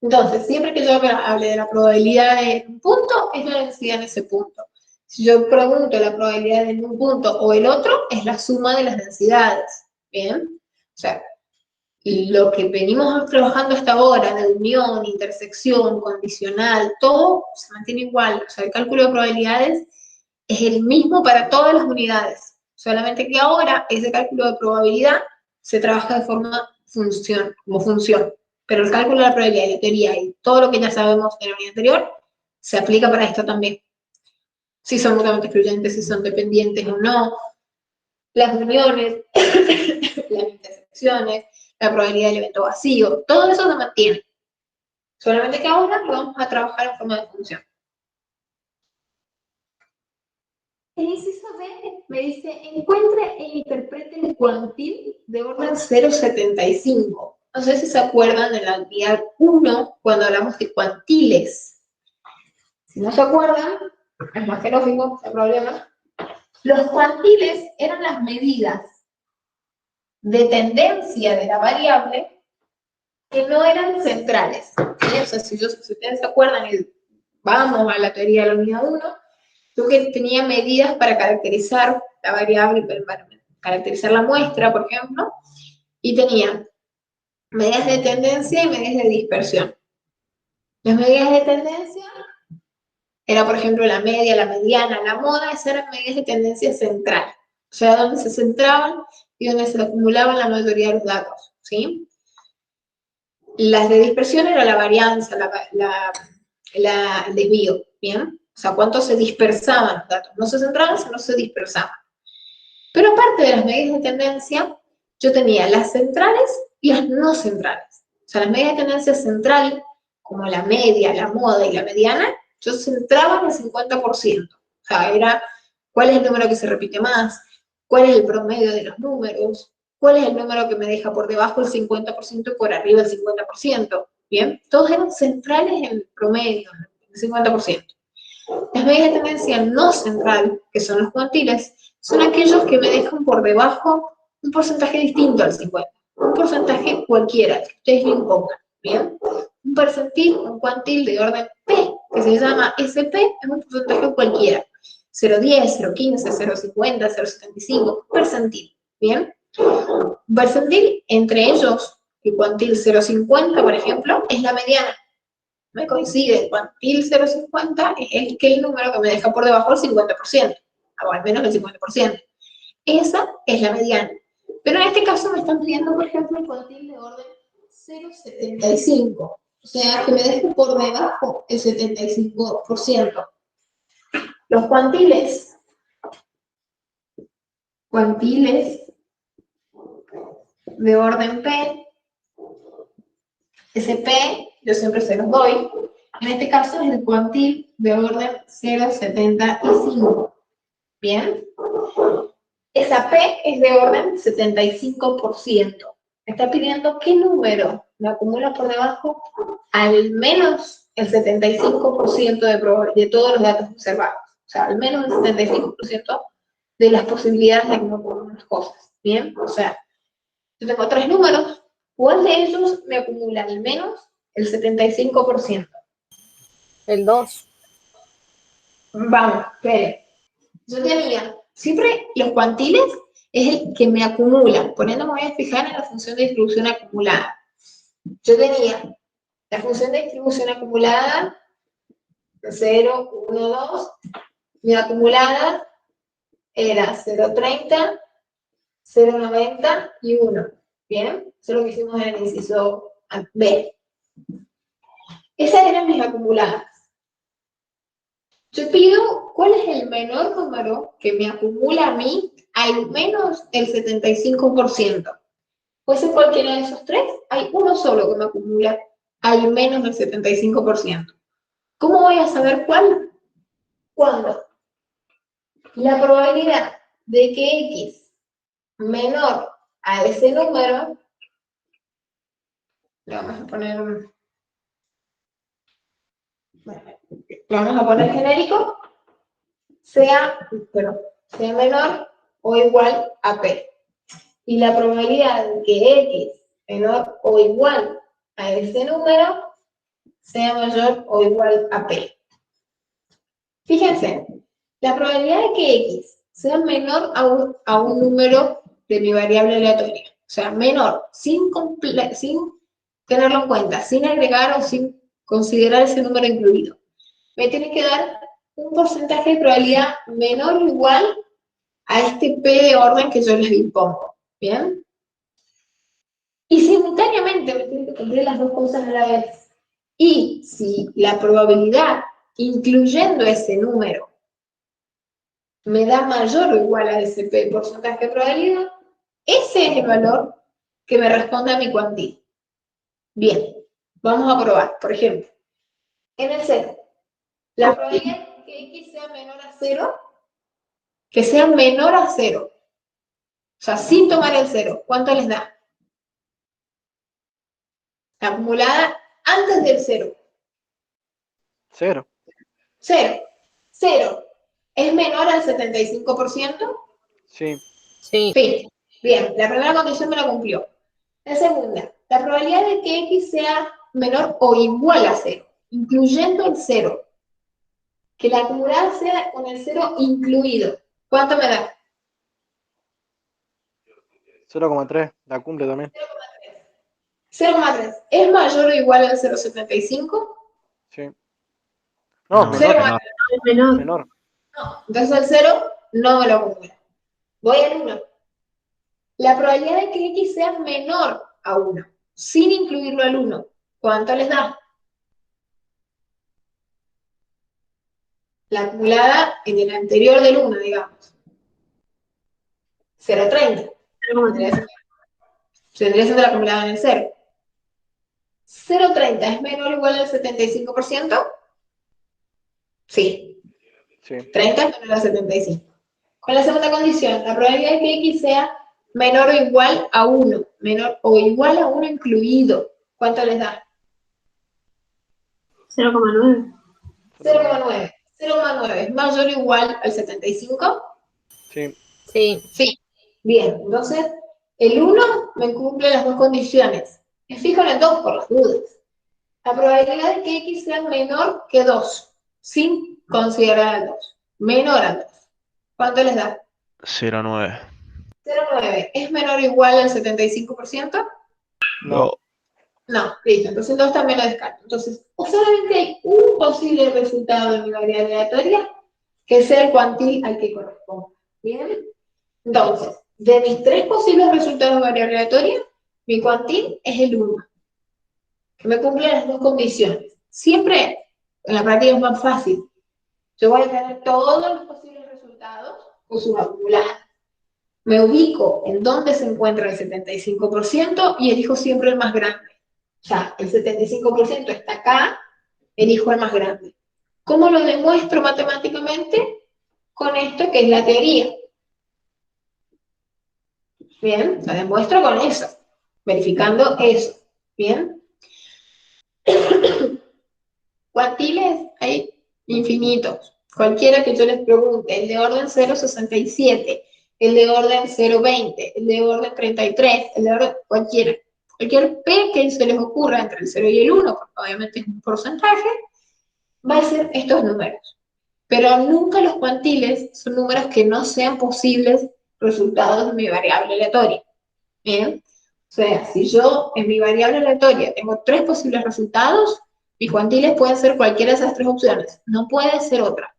Entonces, siempre que yo hable de la probabilidad de un punto, es la densidad en ese punto. Si yo pregunto la probabilidad en un punto o el otro, es la suma de las densidades. ¿Bien? O sea, lo que venimos trabajando hasta ahora, de unión, intersección, condicional, todo se mantiene igual. O sea, el cálculo de probabilidades es el mismo para todas las unidades. Solamente que ahora ese cálculo de probabilidad se trabaja de forma como función. Pero el cálculo de la probabilidad y la teoría y todo lo que ya sabemos de la unidad anterior se aplica para esto también. Si son mutuamente excluyentes, si son dependientes o no, las uniones, las intersecciones, la probabilidad del evento vacío, todo eso se mantiene. Solamente que ahora lo vamos a trabajar en forma de función. El inciso B me dice, encuentre e interprete el cuantil de orden 0,75. No sé si se acuerdan de la unidad 1 cuando hablamos de cuantiles. Si no se acuerdan, es más que lógico, no hay problema. Los cuantiles eran las medidas de tendencia de la variable que no eran centrales. ¿Sí? O sea, si ustedes se acuerdan, vamos a la teoría de la unidad 1, yo que tenía medidas para caracterizar la variable, para caracterizar la muestra, por ejemplo, y tenía medidas de tendencia y medidas de dispersión. Las medidas de tendencia era, por ejemplo, la media, la mediana, la moda, esas eran medidas de tendencia central, o sea, donde se centraban y donde se acumulaban la mayoría de los datos, ¿sí? Las de dispersión era la varianza, el desvío, ¿bien? O sea, cuánto se dispersaban los datos. No se centraban, sino se dispersaban. Pero aparte de las medidas de tendencia, yo tenía las centrales y las no centrales. O sea, las medidas de tendencia central, como la media, la moda y la mediana, yo centraba en el 50%. O sea, era cuál es el número que se repite más, cuál es el promedio de los números, cuál es el número que me deja por debajo el 50% y por arriba el 50%. ¿Bien? Todos eran centrales en el promedio, el 50%. Las medidas de tendencia no central, que son los cuantiles, son aquellos que me dejan por debajo un porcentaje distinto al 50%. Un porcentaje cualquiera, que ustedes bien pongan, ¿bien? Un percentil, un cuantil de orden P, que se llama SP, es un porcentaje cualquiera. 0,10, 0,15, 0,50, 0,75, percentil, ¿bien? Un percentil, entre ellos, el cuantil 0,50, por ejemplo, es la mediana. Me coincide, el cuantil 0,50 es el número que me deja por debajo del 50%, o al menos el 50%. Esa es la mediana. Pero en este caso me están pidiendo, por ejemplo, el cuantil de orden 0,75. O sea, que me deje por debajo el 75%. Los cuantiles de orden P SP, yo siempre se los doy. En este caso es el cuantil de orden 0,75. ¿Bien? Esa P es de orden 75%. Me está pidiendo qué número me acumula por debajo al menos el 75% de todos los datos observados. O sea, al menos el 75% de las posibilidades de que me ocurran unas cosas. ¿Bien? O sea, yo tengo 3 números. ¿Cuál de ellos me acumula al menos el 75%? El 2. Vamos, espere. Yo tenía, siempre los cuantiles es el que me acumula. Por ende me voy a fijar en la función de distribución acumulada. Yo tenía la función de distribución acumulada 0, 1, 2. Mi acumulada era 0,30, 0,90 y 1. ¿Bien? Eso es lo que hicimos en el inciso B. Esas eran mis acumuladas. Yo pido cuál es el menor número que me acumula a mí al menos el 75%. Puede ser cualquiera de esos 3, hay uno solo que me acumula al menos el 75%. ¿Cómo voy a saber cuál? ¿Cuándo? La probabilidad de que X menor a ese número, le vamos a poner genérico, sea menor o igual a P. Y la probabilidad de que X menor o igual a ese número sea mayor o igual a P. Fíjense, la probabilidad de que X sea menor a un número de mi variable aleatoria, o sea, menor, sin tenerlo en cuenta, sin agregar o sin considerar ese número incluido, me tiene que dar un porcentaje de probabilidad menor o igual a este P de orden que yo les impongo. ¿Bien? Y simultáneamente me tienen que cumplir las dos cosas a la vez. Y si la probabilidad, incluyendo ese número, me da mayor o igual a ese P porcentaje de probabilidad, ese es el valor que me responde a mi cuantil. Bien, vamos a probar. Por ejemplo, en el 0, la probabilidad de que X sea menor a 0, que sea menor a 0, o sea, sin tomar el 0, ¿cuánto les da? La acumulada antes del 0. 0. 0. 0. ¿Es menor al 75%? Sí. Sí. Sí. Bien, la primera condición me la cumplió. La segunda, la probabilidad de que X sea menor o igual a 0, incluyendo el 0. Que la acumulada sea con el 0 incluido. ¿Cuánto me da? 0,3. La cumple también. 0,3. ¿Es mayor o igual al 0,75? Sí. No, No, menor. menor. Menor. Menor. No. Entonces el 0 no me lo acumula. Voy al 1. La probabilidad de que X sea menor a 1, sin incluirlo al 1, ¿cuánto les da? La acumulada en el anterior del 1, digamos. 0,30. Tendría que ser la acumulada en el 0. 0,30 es menor o igual al 75%? Sí. Sí. 30 es menor al 75. Con la segunda condición, la probabilidad de que X sea menor o igual a 1, menor o igual a 1 incluido, ¿cuánto les da? 0,9. 0,9. 0,9 es mayor o igual al 75. Sí. Sí. Sí. Bien, entonces el 1 me cumple las dos condiciones. Me fijo en el 2 por las dudas. La probabilidad de que X sea menor que 2, sin considerar al 2. Menor al 2. ¿Cuánto les da? 0,9. 0,9. ¿Es menor o igual al 75%? No. No, listo. Entonces el 2 también lo descarto. Entonces, solamente hay un posible resultado de mi variable aleatoria que sea el cuantil al que corresponde. ¿Bien? Entonces, de mis 3 posibles resultados de variable aleatoria, mi cuantil es el 1, que me cumple las dos condiciones. Siempre en la práctica es más fácil. Yo voy a tener todos los posibles resultados con sus acumuladas. Me ubico en dónde se encuentra el 75% y elijo siempre el más grande. sea, el 75% está acá, elijo el más grande. ¿Cómo lo demuestro matemáticamente? Con esto que es la teoría. Bien, lo demuestro con eso, verificando eso. Bien. Cuantiles hay infinitos. Cualquiera que yo les pregunte, el de orden 0,67, el de orden 0,20, el de orden 33, el de orden cualquiera. Cualquier P que se les ocurra entre el 0 y el 1, porque obviamente es un porcentaje, va a ser estos números. Pero nunca los cuantiles son números que no sean posibles resultados de mi variable aleatoria. ¿Bien? O sea, si yo en mi variable aleatoria tengo 3 posibles resultados, mis cuantiles pueden ser cualquiera de esas 3 opciones. No puede ser otra.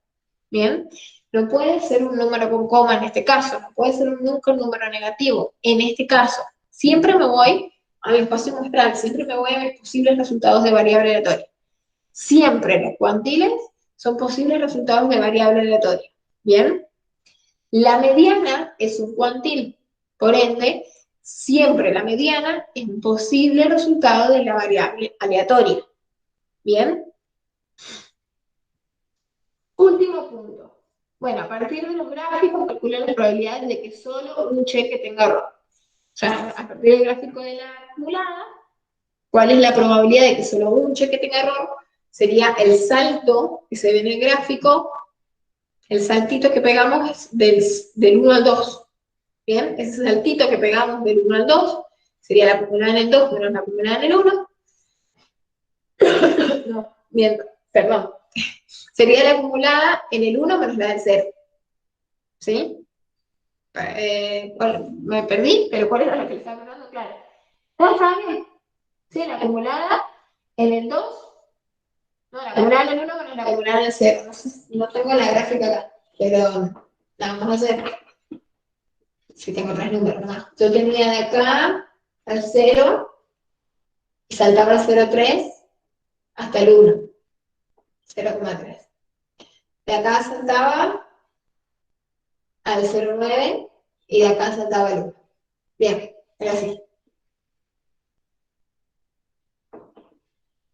¿Bien? No puede ser un número con coma en este caso. No puede ser nunca un número negativo en este caso. Siempre me voy a mi espacio muestral. Siempre me voy a mis posibles resultados de variable aleatoria. Siempre los cuantiles son posibles resultados de variable aleatoria. ¿Bien? La mediana es un cuantil. Por ende, siempre la mediana es un posible resultado de la variable aleatoria. ¿Bien? Último punto. Bueno, a partir de los gráficos, calcular las probabilidades de que solo un cheque tenga error. O sea, a partir del gráfico de la acumulada, ¿cuál es la probabilidad de que solo un cheque tenga error? Sería el salto que se ve en el gráfico, el saltito que pegamos del 1 al 2. ¿Bien? Ese saltito que pegamos del 1 al 2 sería la acumulada en el 2 menos la acumulada en el 1. No, miento, perdón. Sería la acumulada en el 1 menos la del 0. ¿Sí? Bueno, me perdí, pero ¿cuál era la que le estaba hablando? Claro. ¿No está bien? Sí, la acumulada en el 2. No, la acumulada en el 1 menos la acumulada en el 0. No sé, no tengo la gráfica acá, pero la vamos a hacer. Si tengo 3 números más. Yo tenía de acá al 0 y saltaba al 0,3 hasta el 1. 0,3. De acá saltaba al 0,9 y de acá saltaba el 1. Bien, era así.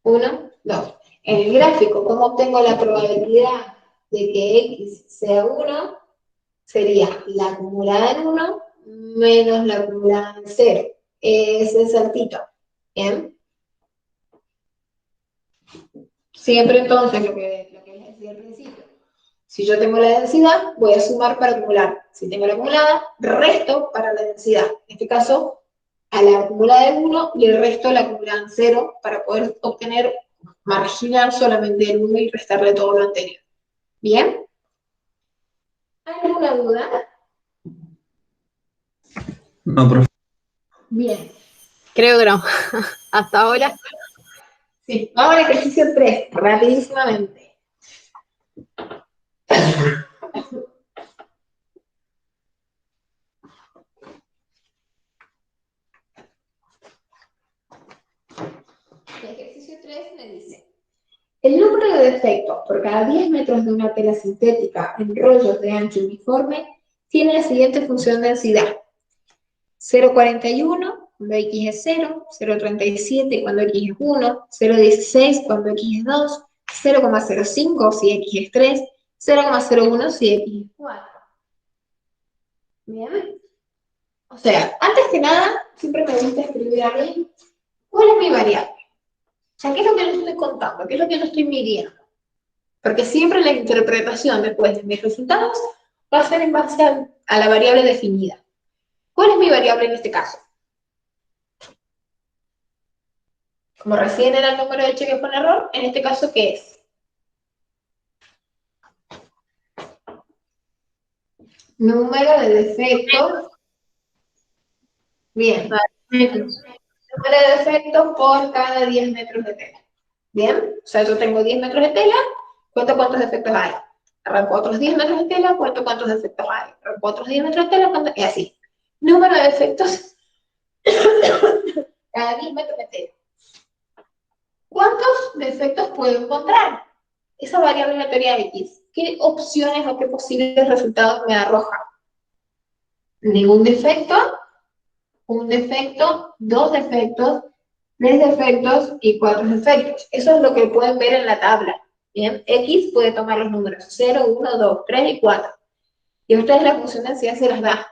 1, 2. En el gráfico, ¿cómo obtengo la probabilidad de que X sea 1? Sería la acumulada en 1 menos la acumulada en 0. Ese saltito. ¿Bien? Siempre entonces, lo que les decía al principio. Si yo tengo la densidad, voy a sumar para acumular. Si tengo la acumulada, resto para la densidad. En este caso, a la acumulada de 1 le resto la acumulada en 0 para poder obtener, marginar solamente el 1 y restarle todo lo anterior. ¿Bien? ¿Hay alguna duda? No, profe. Bien. Creo que no. Hasta ahora. Sí, vamos al ejercicio 3, rapidísimamente. El ejercicio 3 me dice, el número de defectos por cada 10 metros de una tela sintética en rollos de ancho uniforme tiene la siguiente función de densidad. 0,41 cuando X es 0, 0,37 cuando X es 1, 0,16 cuando X es 2, 0,05 si X es 3, 0,01 si X es 4. ¿Bien? O sea, antes que nada, siempre me gusta escribir a mí cuál es mi variable. O sea, ¿qué es lo que yo estoy contando? ¿Qué es lo que yo estoy midiendo? Porque siempre la interpretación después de mis resultados va a ser en base a la variable definida. ¿Cuál es mi variable en este caso? Como recién era el número de cheques con error, en este caso, ¿qué es? Número de defectos. Bien. Número de defectos por cada 10 metros de tela. Bien. O sea, yo tengo 10 metros de tela, cuento cuántos defectos hay. Arranco otros 10 metros de tela, cuento cuántos defectos hay. Arranco otros 10 metros de tela, cuento... y así. Número de defectos cada 10 metros de tela. ¿Cuántos defectos puedo encontrar? Esa variable aleatoria X. ¿Qué opciones o qué posibles resultados me arroja? Ningún defecto, un defecto, dos defectos, 3 defectos y 4 defectos. Eso es lo que pueden ver en la tabla. Bien, X puede tomar los números 0, 1, 2, 3 y 4. Y a ustedes la función de densidad se las da.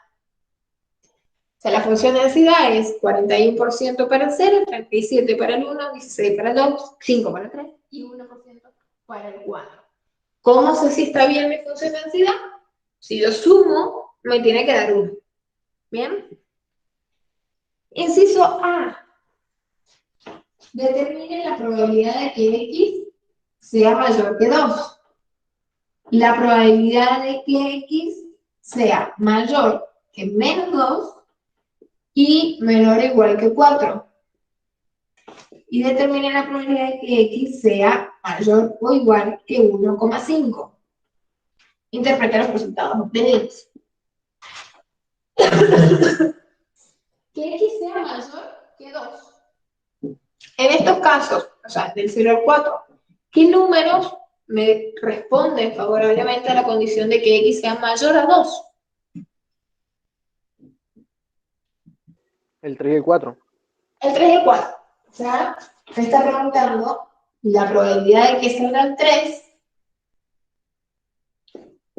O sea, la función de densidad es 41% para el 0, 37 para el 1, 16 para el 2, 5 para el 3 y 1% para el 4. ¿Cómo sé si está bien mi función de densidad? Si yo sumo, me tiene que dar 1. ¿Bien? Inciso A. Determine la probabilidad de que X sea mayor que 2. La probabilidad de que X sea mayor que menos 2 y menor o igual que 4. Y determine la probabilidad de que X sea mayor o igual que 1,5. Interprete los resultados obtenidos. Que X sea mayor que 2. En estos casos, o sea, del 0 al 4, ¿qué números me responden favorablemente a la condición de que X sea mayor a 2? El 3 y el 4. El 3 y el 4. O sea, me está preguntando la probabilidad de que salga el 3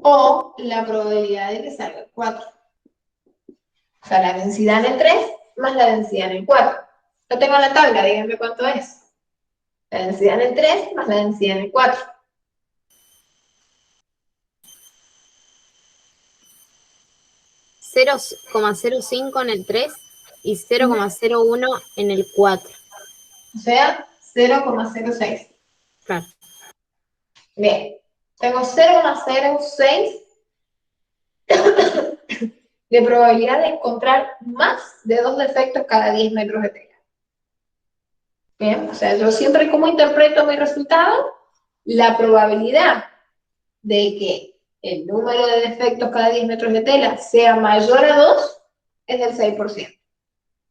o la probabilidad de que salga el 4. O sea, la densidad en el 3 más la densidad en el 4. Lo tengo en la tabla, díganme cuánto es. La densidad en el 3 más la densidad en el 4. $0,05 en el 3 y 0,01 en el 4. O sea, 0,06. Claro. Bien. Tengo 0,06 de probabilidad de encontrar más de 2 defectos cada 10 metros de tela. Bien, o sea, yo siempre como interpreto mi resultado, la probabilidad de que el número de defectos cada 10 metros de tela sea mayor a 2 es del 6%.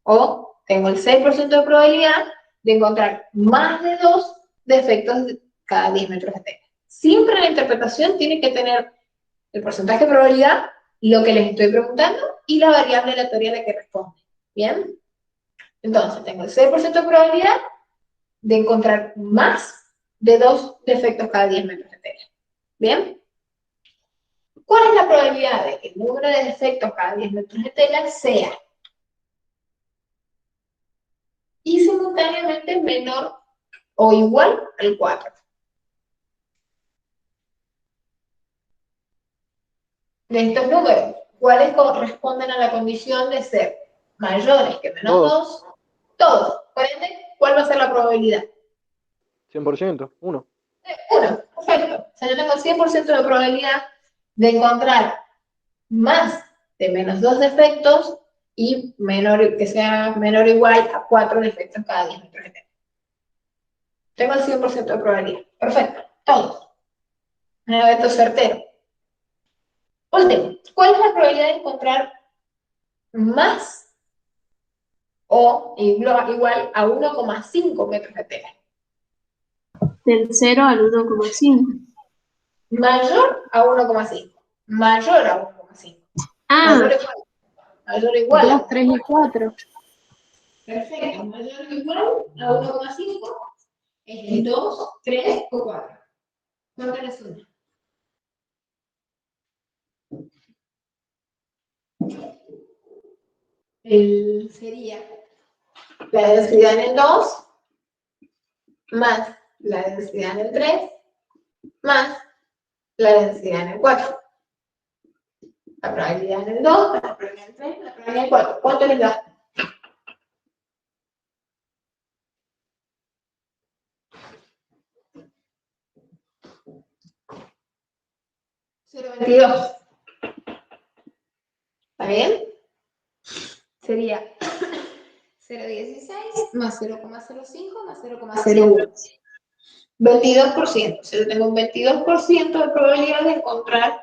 O tengo el 6% de probabilidad de encontrar más de 2 defectos cada 10 metros de tela. Siempre la interpretación tiene que tener el porcentaje de probabilidad, lo que les estoy preguntando y la variable aleatoria a la que responde. ¿Bien? Entonces, tengo el 6% de probabilidad de encontrar más de 2 defectos cada 10 metros de tela. ¿Bien? ¿Cuál es la probabilidad de que el número de defectos cada 10 metros de tela sea y simultáneamente menor o igual al 4? De estos números, ¿cuáles corresponden a la condición de ser mayores que menos 2? Todos. Por ende, ¿cuál va a ser la probabilidad? 100%, 1. 1, perfecto. O sea, yo tengo 100% de probabilidad de encontrar más de menos 2 defectos y que sea menor o igual a 4 defectos cada 10 metros de tela. Tengo el 100% de probabilidad. Perfecto. Todos. Esto es certero. Último, ¿cuál es la probabilidad de encontrar más o igual a 1,5 metros de tela? Del 0 al 1,5. Mayor a 1,5. Mayor a 1,5. Ah, Mayor o igual. 2, 3 y 4. Perfecto. Mayor o igual a 1,5 es el 2, 3 o 4. ¿Cuánto le suma? Sería la densidad en el 2 más la densidad en el 3 más la densidad en el 4. La probabilidad en el 2, la probabilidad en el 3, la probabilidad en el 4. ¿Cuánto les da? 0,22. ¿Está bien? Sería 0,16 más 0,05 más 0,01. 22%. O sea, yo tengo un 22% de probabilidad de encontrar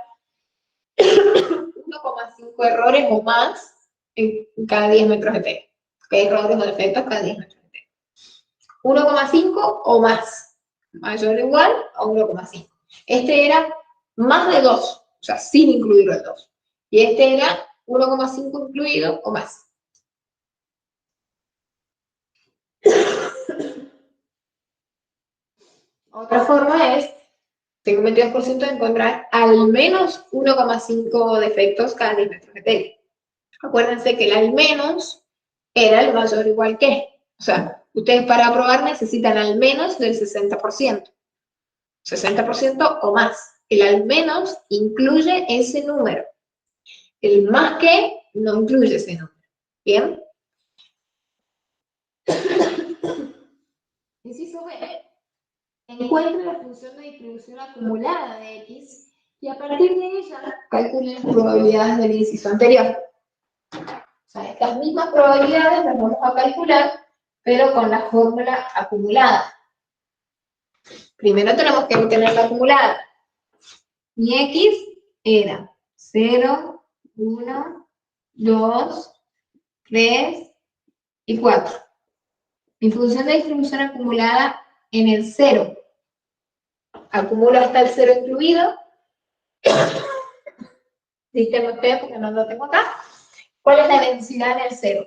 1,5 errores o más en cada 10 metros de tela. Errores o defectos cada 10 metros de tela. 1,5 o más. Mayor o igual a 1,5. Este era más de 2, o sea, sin incluir el 2. Y este era 1,5 incluido o más. Otra forma es, tengo un 22% de encontrar al menos 1,5 defectos cada 10 metros de tela. Acuérdense que el al menos era el mayor o igual que. O sea, ustedes para aprobar necesitan al menos del 60%. 60% o más. El al menos incluye ese número. El más que no incluye ese número. ¿Bien? Inciso B. Encuentre la función de distribución acumulada de X y a partir de ella calcule las probabilidades del inciso anterior. O sea, estas mismas probabilidades las vamos a calcular, pero con la fórmula acumulada. Primero tenemos que obtener la acumulada. Mi X era 0, 1, 2, 3 y 4. Mi función de distribución acumulada en el 0. Acumulo hasta el 0 incluido. Díganme ustedes porque no lo tengo acá. ¿Cuál es la densidad en el 0?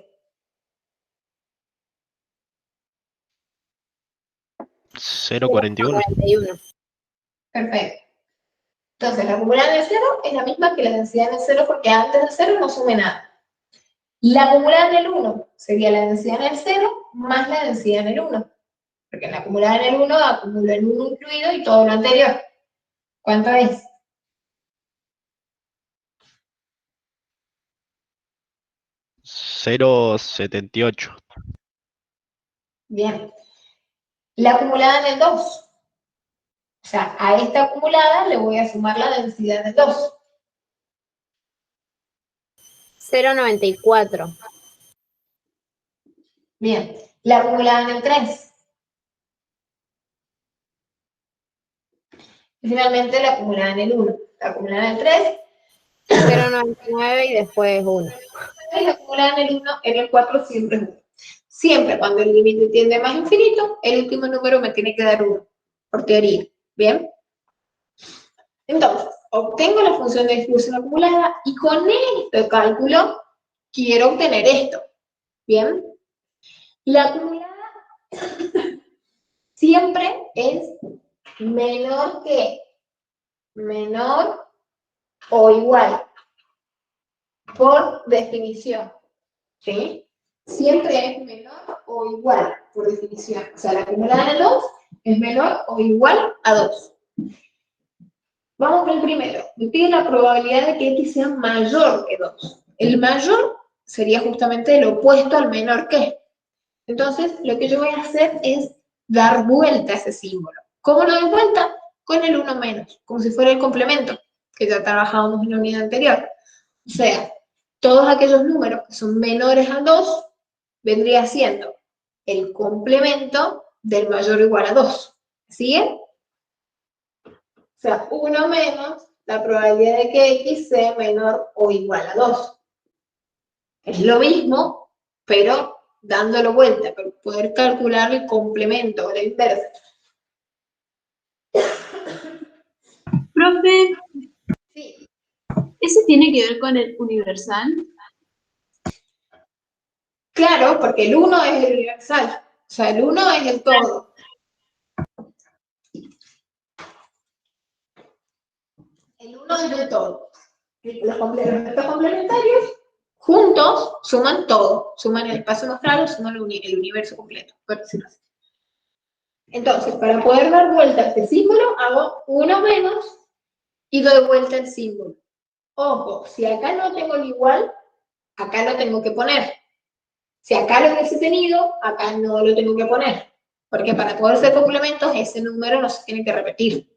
0,41. 41. Perfecto. Entonces, la acumulada en el 0 es la misma que la densidad en el 0 porque antes del 0 no sume nada. La acumulada en el 1 sería la densidad en el 0 más la densidad en el 1. Porque en la acumulada en el 1 acumulo el 1 incluido y todo lo anterior. ¿Cuánto es? $0,78. Bien. La acumulada en el 2. O sea, a esta acumulada le voy a sumar la densidad del 2. 0,94. Bien. La acumulada en el 3. Y finalmente la acumulada en el 1. La acumulada en el 3. 0,99 y después 1. Y la acumulada en el 1, en el 4 siempre es 1. Siempre cuando el límite tiende a más infinito, el último número me tiene que dar 1, por teoría. ¿Bien? Entonces, obtengo la función de distribución acumulada y con este cálculo quiero obtener esto. ¿Bien? La acumulada siempre es menor que, menor o igual, por definición. ¿Sí? Siempre es menor o igual, por definición. O sea, la acumulada de 2 es menor o igual a 2. Vamos con el primero. Me pide la probabilidad de que X sea mayor que 2. El mayor sería justamente el opuesto al menor que. Entonces, lo que yo voy a hacer es dar vuelta a ese símbolo. ¿Cómo lo doy vuelta? Con el 1 menos, como si fuera el complemento, que ya trabajábamos en la unidad anterior. O sea, todos aquellos números que son menores a 2 vendría siendo el complemento del mayor o igual a 2. ¿Sigue? O sea, 1 menos la probabilidad de que X sea menor o igual a 2. Es lo mismo, pero dándolo vuelta, para poder calcular el complemento o la inversa. Profe, Sí. ¿ese tiene que ver con el universal? Claro, porque el 1 es el universal. O sea, el 1 es el todo. El 1 es el todo. Los complementos complementarios juntos suman todo. Suman el espacio mostrado, suman el universo completo, por decirlo así. Entonces, para poder dar vuelta a este símbolo, hago 1 menos y doy vuelta al símbolo. Ojo, si acá no tengo el igual, acá lo tengo que poner. Si acá lo hubiese tenido, acá no lo tengo que poner. Porque para poder ser complementos, ese número no se tiene que repetir.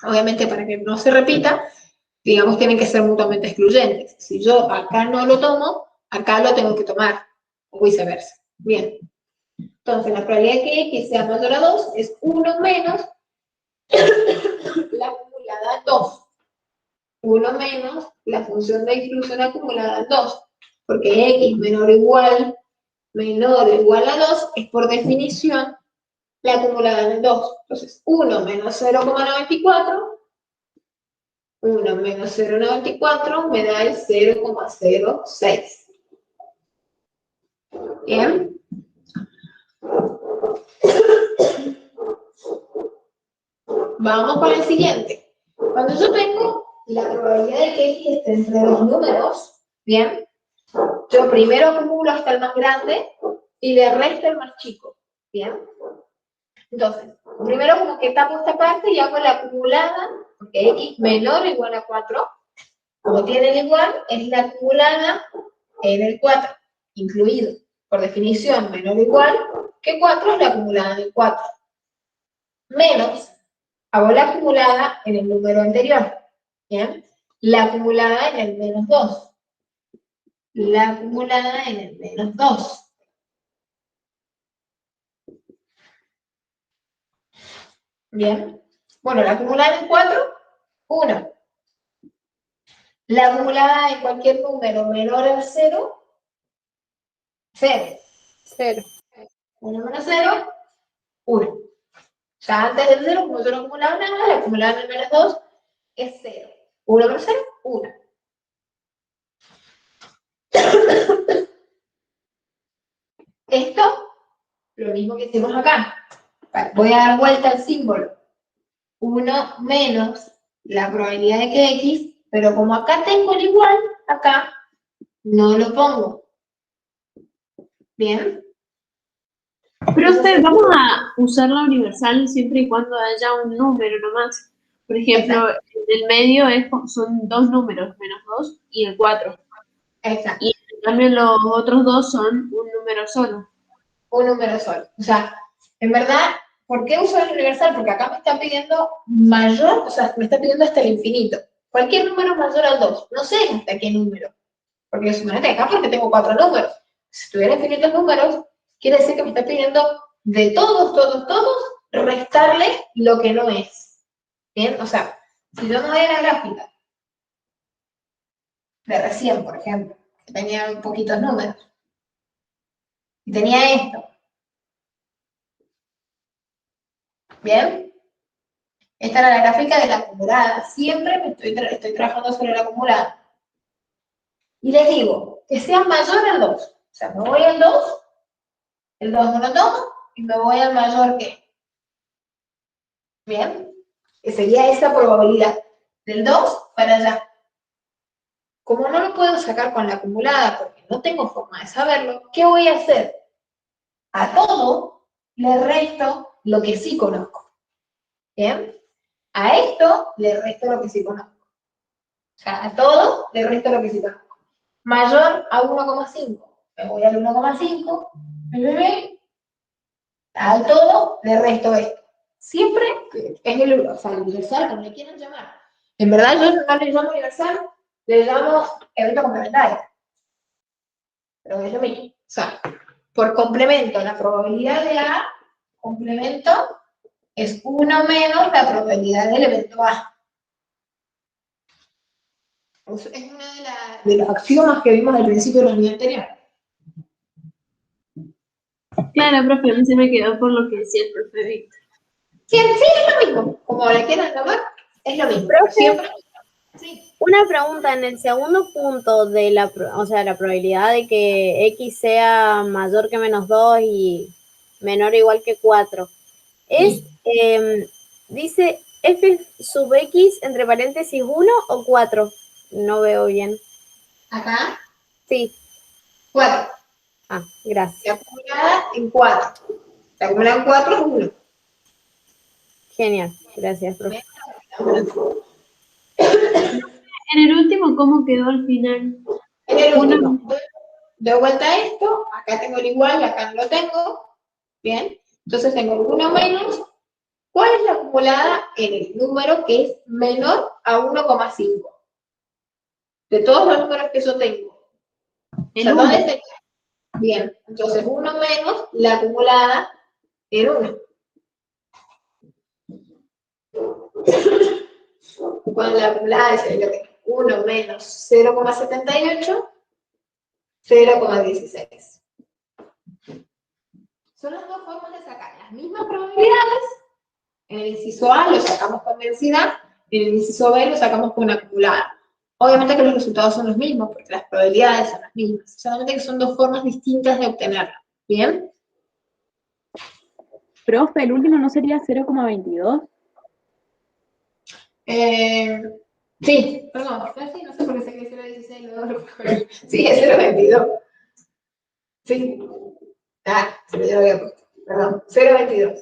Obviamente, para que no se repita, digamos, tienen que ser mutuamente excluyentes. Si yo acá no lo tomo, acá lo tengo que tomar, o viceversa. Bien. Entonces, la probabilidad de que X sea mayor a 2 es 1 menos la acumulada 2. 1 menos la función de distribución acumulada 2. Porque X menor o igual a 2 es por definición la acumulada en el 2. Entonces, 1 menos 0,94, 1 menos 0,94 me da el 0,06. ¿Bien? Vamos con el siguiente. Cuando yo tengo la probabilidad de que X esté entre dos números, ¿bien? Yo primero acumulo hasta el más grande y le resto el más chico, ¿bien? Entonces, primero como que tapo esta parte y hago la acumulada, porque X menor o igual a 4, como tienen igual, es la acumulada en el 4, incluido. Por definición, menor o igual que 4 es la acumulada en el 4. Menos, hago la acumulada en el número anterior, ¿bien? La acumulada en el menos 2. La acumulada en el menos 2. Bien. Bueno, la acumulada en 4, 1. La acumulada en cualquier número menor al 0, 0. 0. 1 menos 0, 1. Ya antes del 0, como yo no acumulaba nada, la acumulada en el menos 2 es 0. 1 menos 0, 1. Esto, lo mismo que hicimos acá. Voy a dar vuelta al símbolo. 1 menos la probabilidad de que X, pero como acá tengo el igual, acá no lo pongo. ¿Bien? Profe, vamos a usar la universal siempre y cuando haya un número nomás. Por ejemplo, en el medio son dos números, menos 2 y el 4. Exacto. Y en cambio los otros dos son un número solo. Un número solo. O sea, en verdad, ¿por qué uso el universal? Porque acá me está pidiendo mayor, o sea, me está pidiendo hasta el infinito. Cualquier número mayor al 2. No sé hasta qué número. Porque suponete acá porque tengo 4 números. Si tuviera infinitos números, quiere decir que me está pidiendo de todos, restarle lo que no es. ¿Bien? O sea, si yo me voy a la gráfica de recién, por ejemplo, que tenía poquitos números, y tenía esto, ¿bien? Esta era la gráfica de la acumulada. Siempre estoy trabajando sobre la acumulada. Y les digo, que sea mayor al 2. O sea, me voy al 2, el 2 me lo tomo, y me voy al mayor que. ¿Bien? Que sería esa probabilidad. Del 2 para allá. Como no lo puedo sacar con la acumulada, porque no tengo forma de saberlo, ¿qué voy a hacer? A todo le resto lo que sí conozco. ¿Bien? A esto le resto lo que sí conozco. O sea, a todo le resto lo que sí conozco. Mayor a 1,5. Me voy al 1,5. Al todo le resto esto. Siempre es el universal, como le quieran llamar. En verdad yo no le llamo universal, le llamo evento complementario. Pero es lo mismo. O sea, por complemento, la probabilidad de A, complemento, es 1 menos la probabilidad del evento A. Es una de los axiomas que vimos al principio de la unidad anterior. Claro, profe, a mí se me quedó por lo que decía el profe Víctor. Sí, es lo mismo. Como le quieran llamar, es lo mismo. Profe, siempre. Sí. Una pregunta, en el segundo punto de la probabilidad de que X sea mayor que menos 2 y menor o igual que 4, dice f sub X entre paréntesis 1 o 4. No veo bien. Acá, Sí. 4. Ah, gracias. La acumulada en 4. La acumulada en 4 es 1. Genial, gracias, profe. En el último, ¿cómo quedó al final? En el último, doy vuelta a esto, acá tengo el igual, acá no lo tengo. Bien, entonces tengo 1 menos. ¿Cuál es la acumulada en el número que es menor a 1,5? De todos los números que yo tengo. El 1. Bien, entonces 1 menos la acumulada en 1. Cuando la acumulada es lo que 1 menos 0,78, 0,16. Son las dos formas de sacar las mismas probabilidades. En el inciso A lo sacamos con densidad, y en el inciso B lo sacamos con acumulada. Obviamente que los resultados son los mismos, porque las probabilidades son las mismas, solamente que son dos formas distintas de obtenerla. ¿Bien? Profe, el último no sería 0,22. Sí, perdón, sí, no sé por qué sé que es 0,16, luego sí, es 0,22. Sí. Se me había puesto. Perdón, 0,22.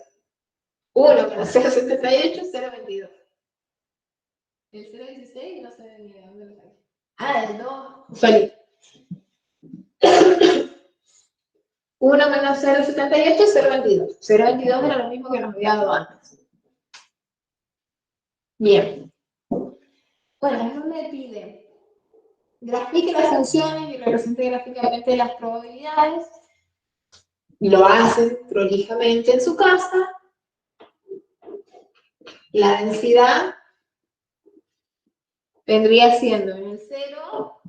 1 menos 0,78, 0,22. El 0,16 no sé ni de dónde lo saqué. El 2. Solito. 1 menos 0,78, 0,22. 0,22 era lo mismo que nos había dado antes. Bien. Bueno, no me pide. Grafique las funciones y represente gráficamente las probabilidades. Lo hacen prolijamente en su casa. La densidad vendría siendo en el 0,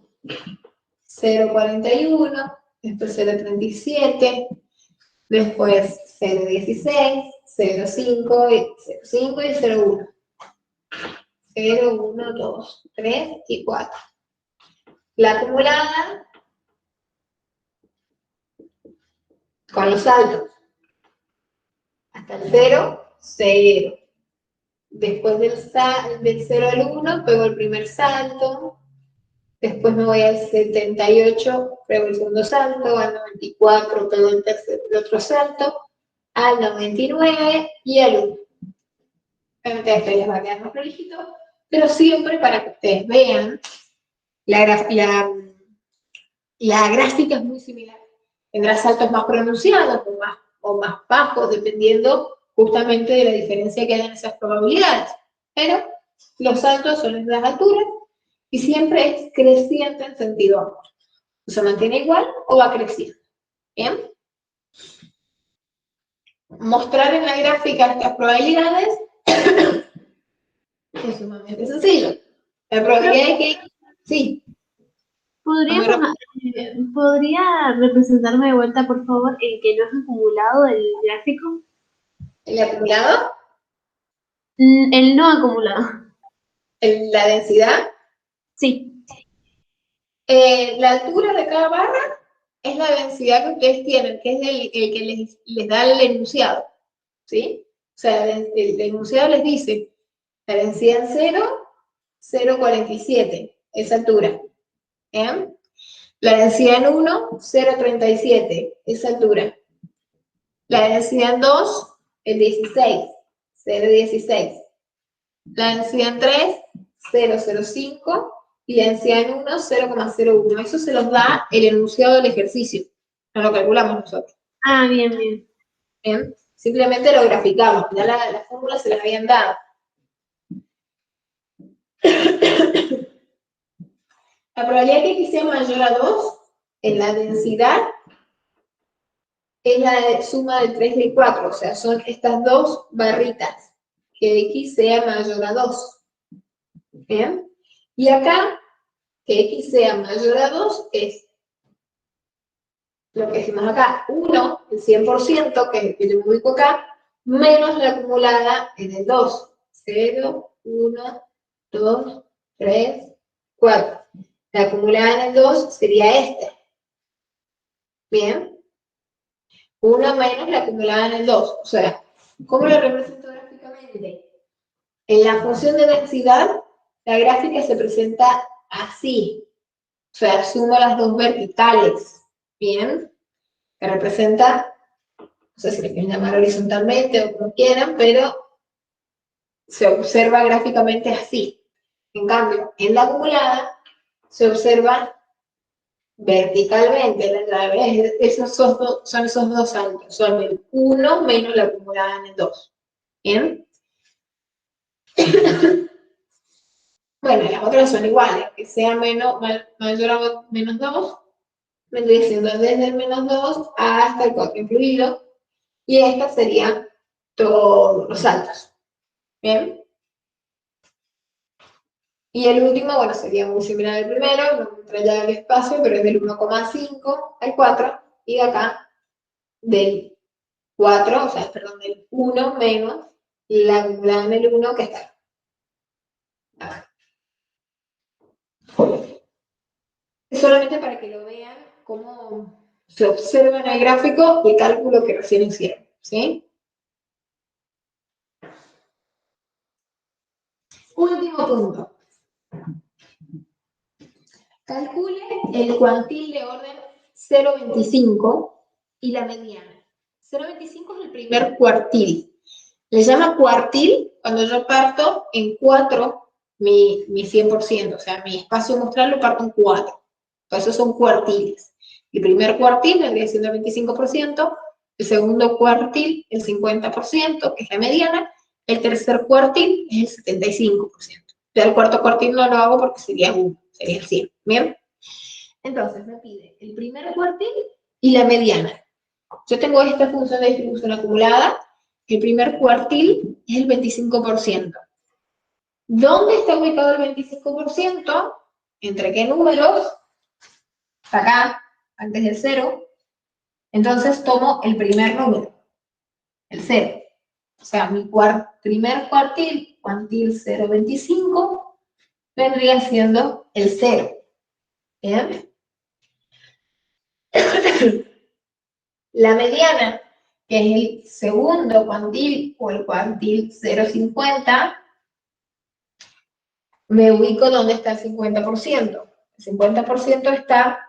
0,41, después 0,37, después 0,16, 0,5 y 0,1. 0, 1, 2, 3 y 4. La acumulada con los saltos. Hasta el 0, 0. Después del 0 al 1, pego el primer salto. Después me voy al 78, pego el segundo salto. Al 94, pego el otro salto. Al 99 y al 1. Obviamente después les va a quedar más prolijito, pero siempre para que ustedes vean, la gráfica es muy similar. Tendrá saltos más pronunciados o más bajos, dependiendo justamente de la diferencia que hay en esas probabilidades. Pero los saltos son en las alturas y siempre es creciente en sentido amplio. O se mantiene igual o va creciendo. ¿Bien? Mostrar en la gráfica estas probabilidades es sumamente sencillo. La probabilidad de que... Sí. ¿Podría representarme de vuelta, por favor, el que no es acumulado del gráfico? ¿El acumulado? El no acumulado. ¿La densidad? Sí. La altura de cada barra es la densidad que ustedes tienen, que es el que les da el enunciado. ¿Sí? O sea, el enunciado les dice la densidad en 0, 0,47, esa altura. ¿Bien? La densidad en 1, 0,37, esa altura. La densidad en 2, el 16, 0,16. La densidad en 3, 0,05. Y la densidad en 1, 0,01. Eso se los da el enunciado del ejercicio. No lo calculamos nosotros. Bien, bien. Bien. Simplemente lo graficamos. Ya la fórmula se las habían dado. La probabilidad que x sea mayor a 2 en la densidad es la suma del 3 y el 4. O sea, son estas dos barritas. Que x sea mayor a 2. ¿Bien? Y acá, que x sea mayor a 2 es lo que decimos acá, 1, el 100%, que es el que yo me ubico acá, menos la acumulada en el 2. 0, 1, 2, 3, 4. La acumulada en el 2 sería esta. Bien. 1 menos la acumulada en el 2. O sea, ¿cómo lo represento gráficamente? En la función de densidad, la gráfica se presenta así. O sea, sumo las dos verticales. Bien. Que representa, no sé si le quieren llamar horizontalmente o como quieran, pero se observa gráficamente así. En cambio, en la acumulada se observa verticalmente. Son esos dos saltos. Son el 1 menos la acumulada en el 2. ¿Bien? Bueno, las otras son iguales. Que sea mayor a menos 2, vendría siendo desde el menos 2 hasta el 4 incluido. Y estas serían todos los saltos. ¿Bien? Y el último, bueno, sería muy similar al primero, no entra ya el espacio, pero es del 1,5 al 4, y de acá del 4, o sea, perdón, del 1 menos la acumulada en el 1 que está acá. Es solamente para que lo vean cómo se observa en el gráfico el cálculo que recién hicieron, ¿sí? Último punto. Calcule el cuantil de orden 0,25 y la mediana. 0,25 es el primer cuartil. Le llama cuartil cuando yo parto en 4 mi 100%, o sea, mi espacio muestral lo parto en 4. Entonces son cuartiles. El primer cuartil vendría siendo el 25%, el segundo cuartil el 50%, que es la mediana, el tercer cuartil es el 75%. Ya el cuarto cuartil no lo hago porque sería 1, sería el 100. ¿Bien? Entonces me pide el primer cuartil y la mediana. Yo tengo esta función de distribución acumulada. El primer cuartil es el 25%. ¿Dónde está ubicado el 25%? ¿Entre qué números? Acá, antes del 0. Entonces tomo el primer número, el 0. O sea, mi primer cuartil 0,25, vendría siendo el 0. ¿Bien? La mediana, que es el segundo cuantil o el cuantil 0,50, me ubico donde está el 50%. El 50% está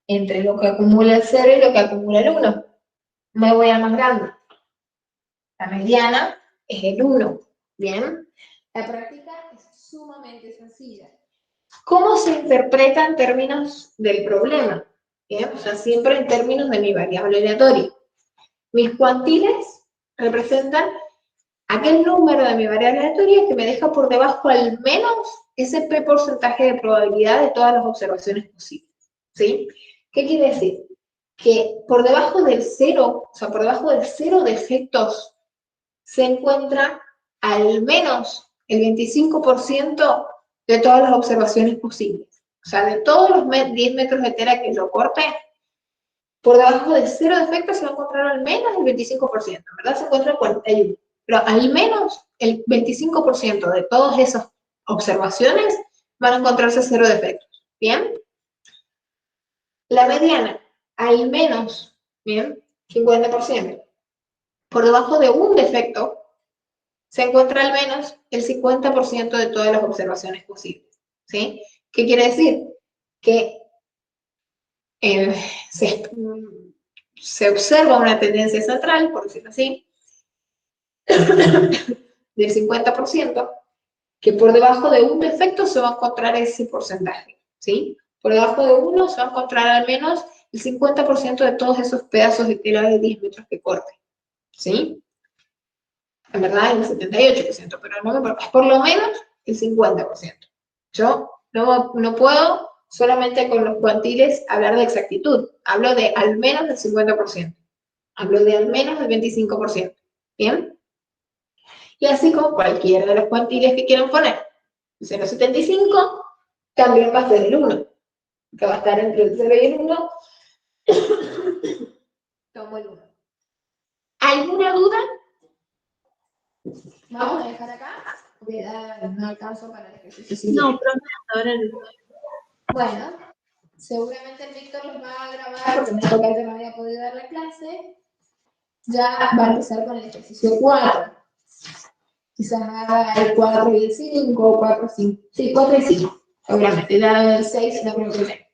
entre lo que acumula el 0 y lo que acumula el 1. Me voy a más grande. La mediana es el 1. ¿Bien? La práctica es sumamente sencilla. ¿Cómo se interpreta en términos del problema? ¿Bien? O sea, siempre en términos de mi variable aleatoria. Mis cuantiles representan aquel número de mi variable aleatoria que me deja por debajo al menos ese P porcentaje de probabilidad de todas las observaciones posibles. ¿Sí? ¿Qué quiere decir? Que por debajo del 0, o sea, por debajo del 0 de efectos, se encuentra al menos el 25% de todas las observaciones posibles. O sea, de todos los 10 metros de tela que yo corte, por debajo del 0 de efectos se va a encontrar al menos el 25%. En verdad se encuentra el 41%. Pero al menos el 25% de todas esas observaciones van a encontrarse 0 defectos. ¿Bien? La mediana, al menos, ¿bien? 50%. Por debajo de un defecto, se encuentra al menos el 50% de todas las observaciones posibles. ¿Sí? ¿Qué quiere decir? Que se observa una tendencia central, por decirlo así, del 50%, que por debajo de un defecto se va a encontrar ese porcentaje. ¿Sí? Por debajo de 1 se va a encontrar al menos el 50% de todos esos pedazos de tela de 10 metros que corte. ¿Sí? En verdad el 78%, pero no me importa, es por lo menos el 50%. Yo no puedo solamente con los cuantiles hablar de exactitud, hablo de al menos del 50%, hablo de al menos del 25%. ¿Bien? Y así con cualquiera de los cuantiles que quieran poner. El 0,75 también va a ser el 1, que va a estar entre el 0 y el 1. Tomo el 1. ¿Alguna duda? Vamos a dejar acá, porque no alcanzo para el ejercicio siguiente. No, profe, ahora no. Bueno, seguramente el Víctor los va a grabar, porque me toca que no había podido dar la clase. Ya va a empezar con el ejercicio 4. Quizás haga el 4 y el 5, 4 y 5. Sí, 4 y 5, seguramente. Ya el 6 no creo que sea.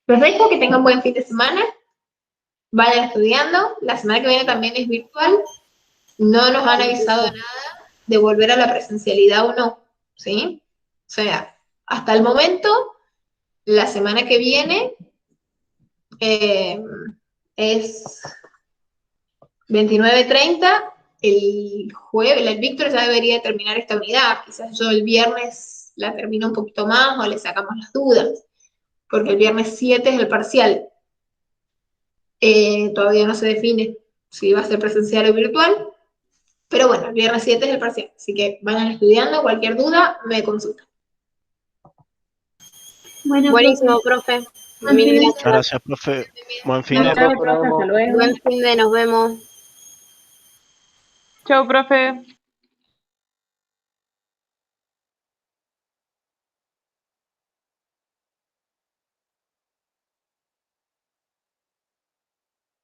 Los dejo, que tengan buen fin de semana. Vayan estudiando. La semana que viene también es virtual. No nos han avisado nada de volver a la presencialidad o no, ¿sí? O sea, hasta el momento, la semana que viene es 29:30, el jueves, el Víctor ya debería terminar esta unidad, quizás yo el viernes la termino un poquito más o le sacamos las dudas, porque el viernes 7 es el parcial. Todavía no se define si va a ser presencial o virtual. Pero bueno, el viernes 7 es el parcial, así que vayan estudiando, cualquier duda me consultan. Bueno, Buenísimo, profe. Mil fin de gracias. Gracias, profe. Buen fin de. Chao, profe, hasta luego. Buen fin de, nos vemos. Chau, profe.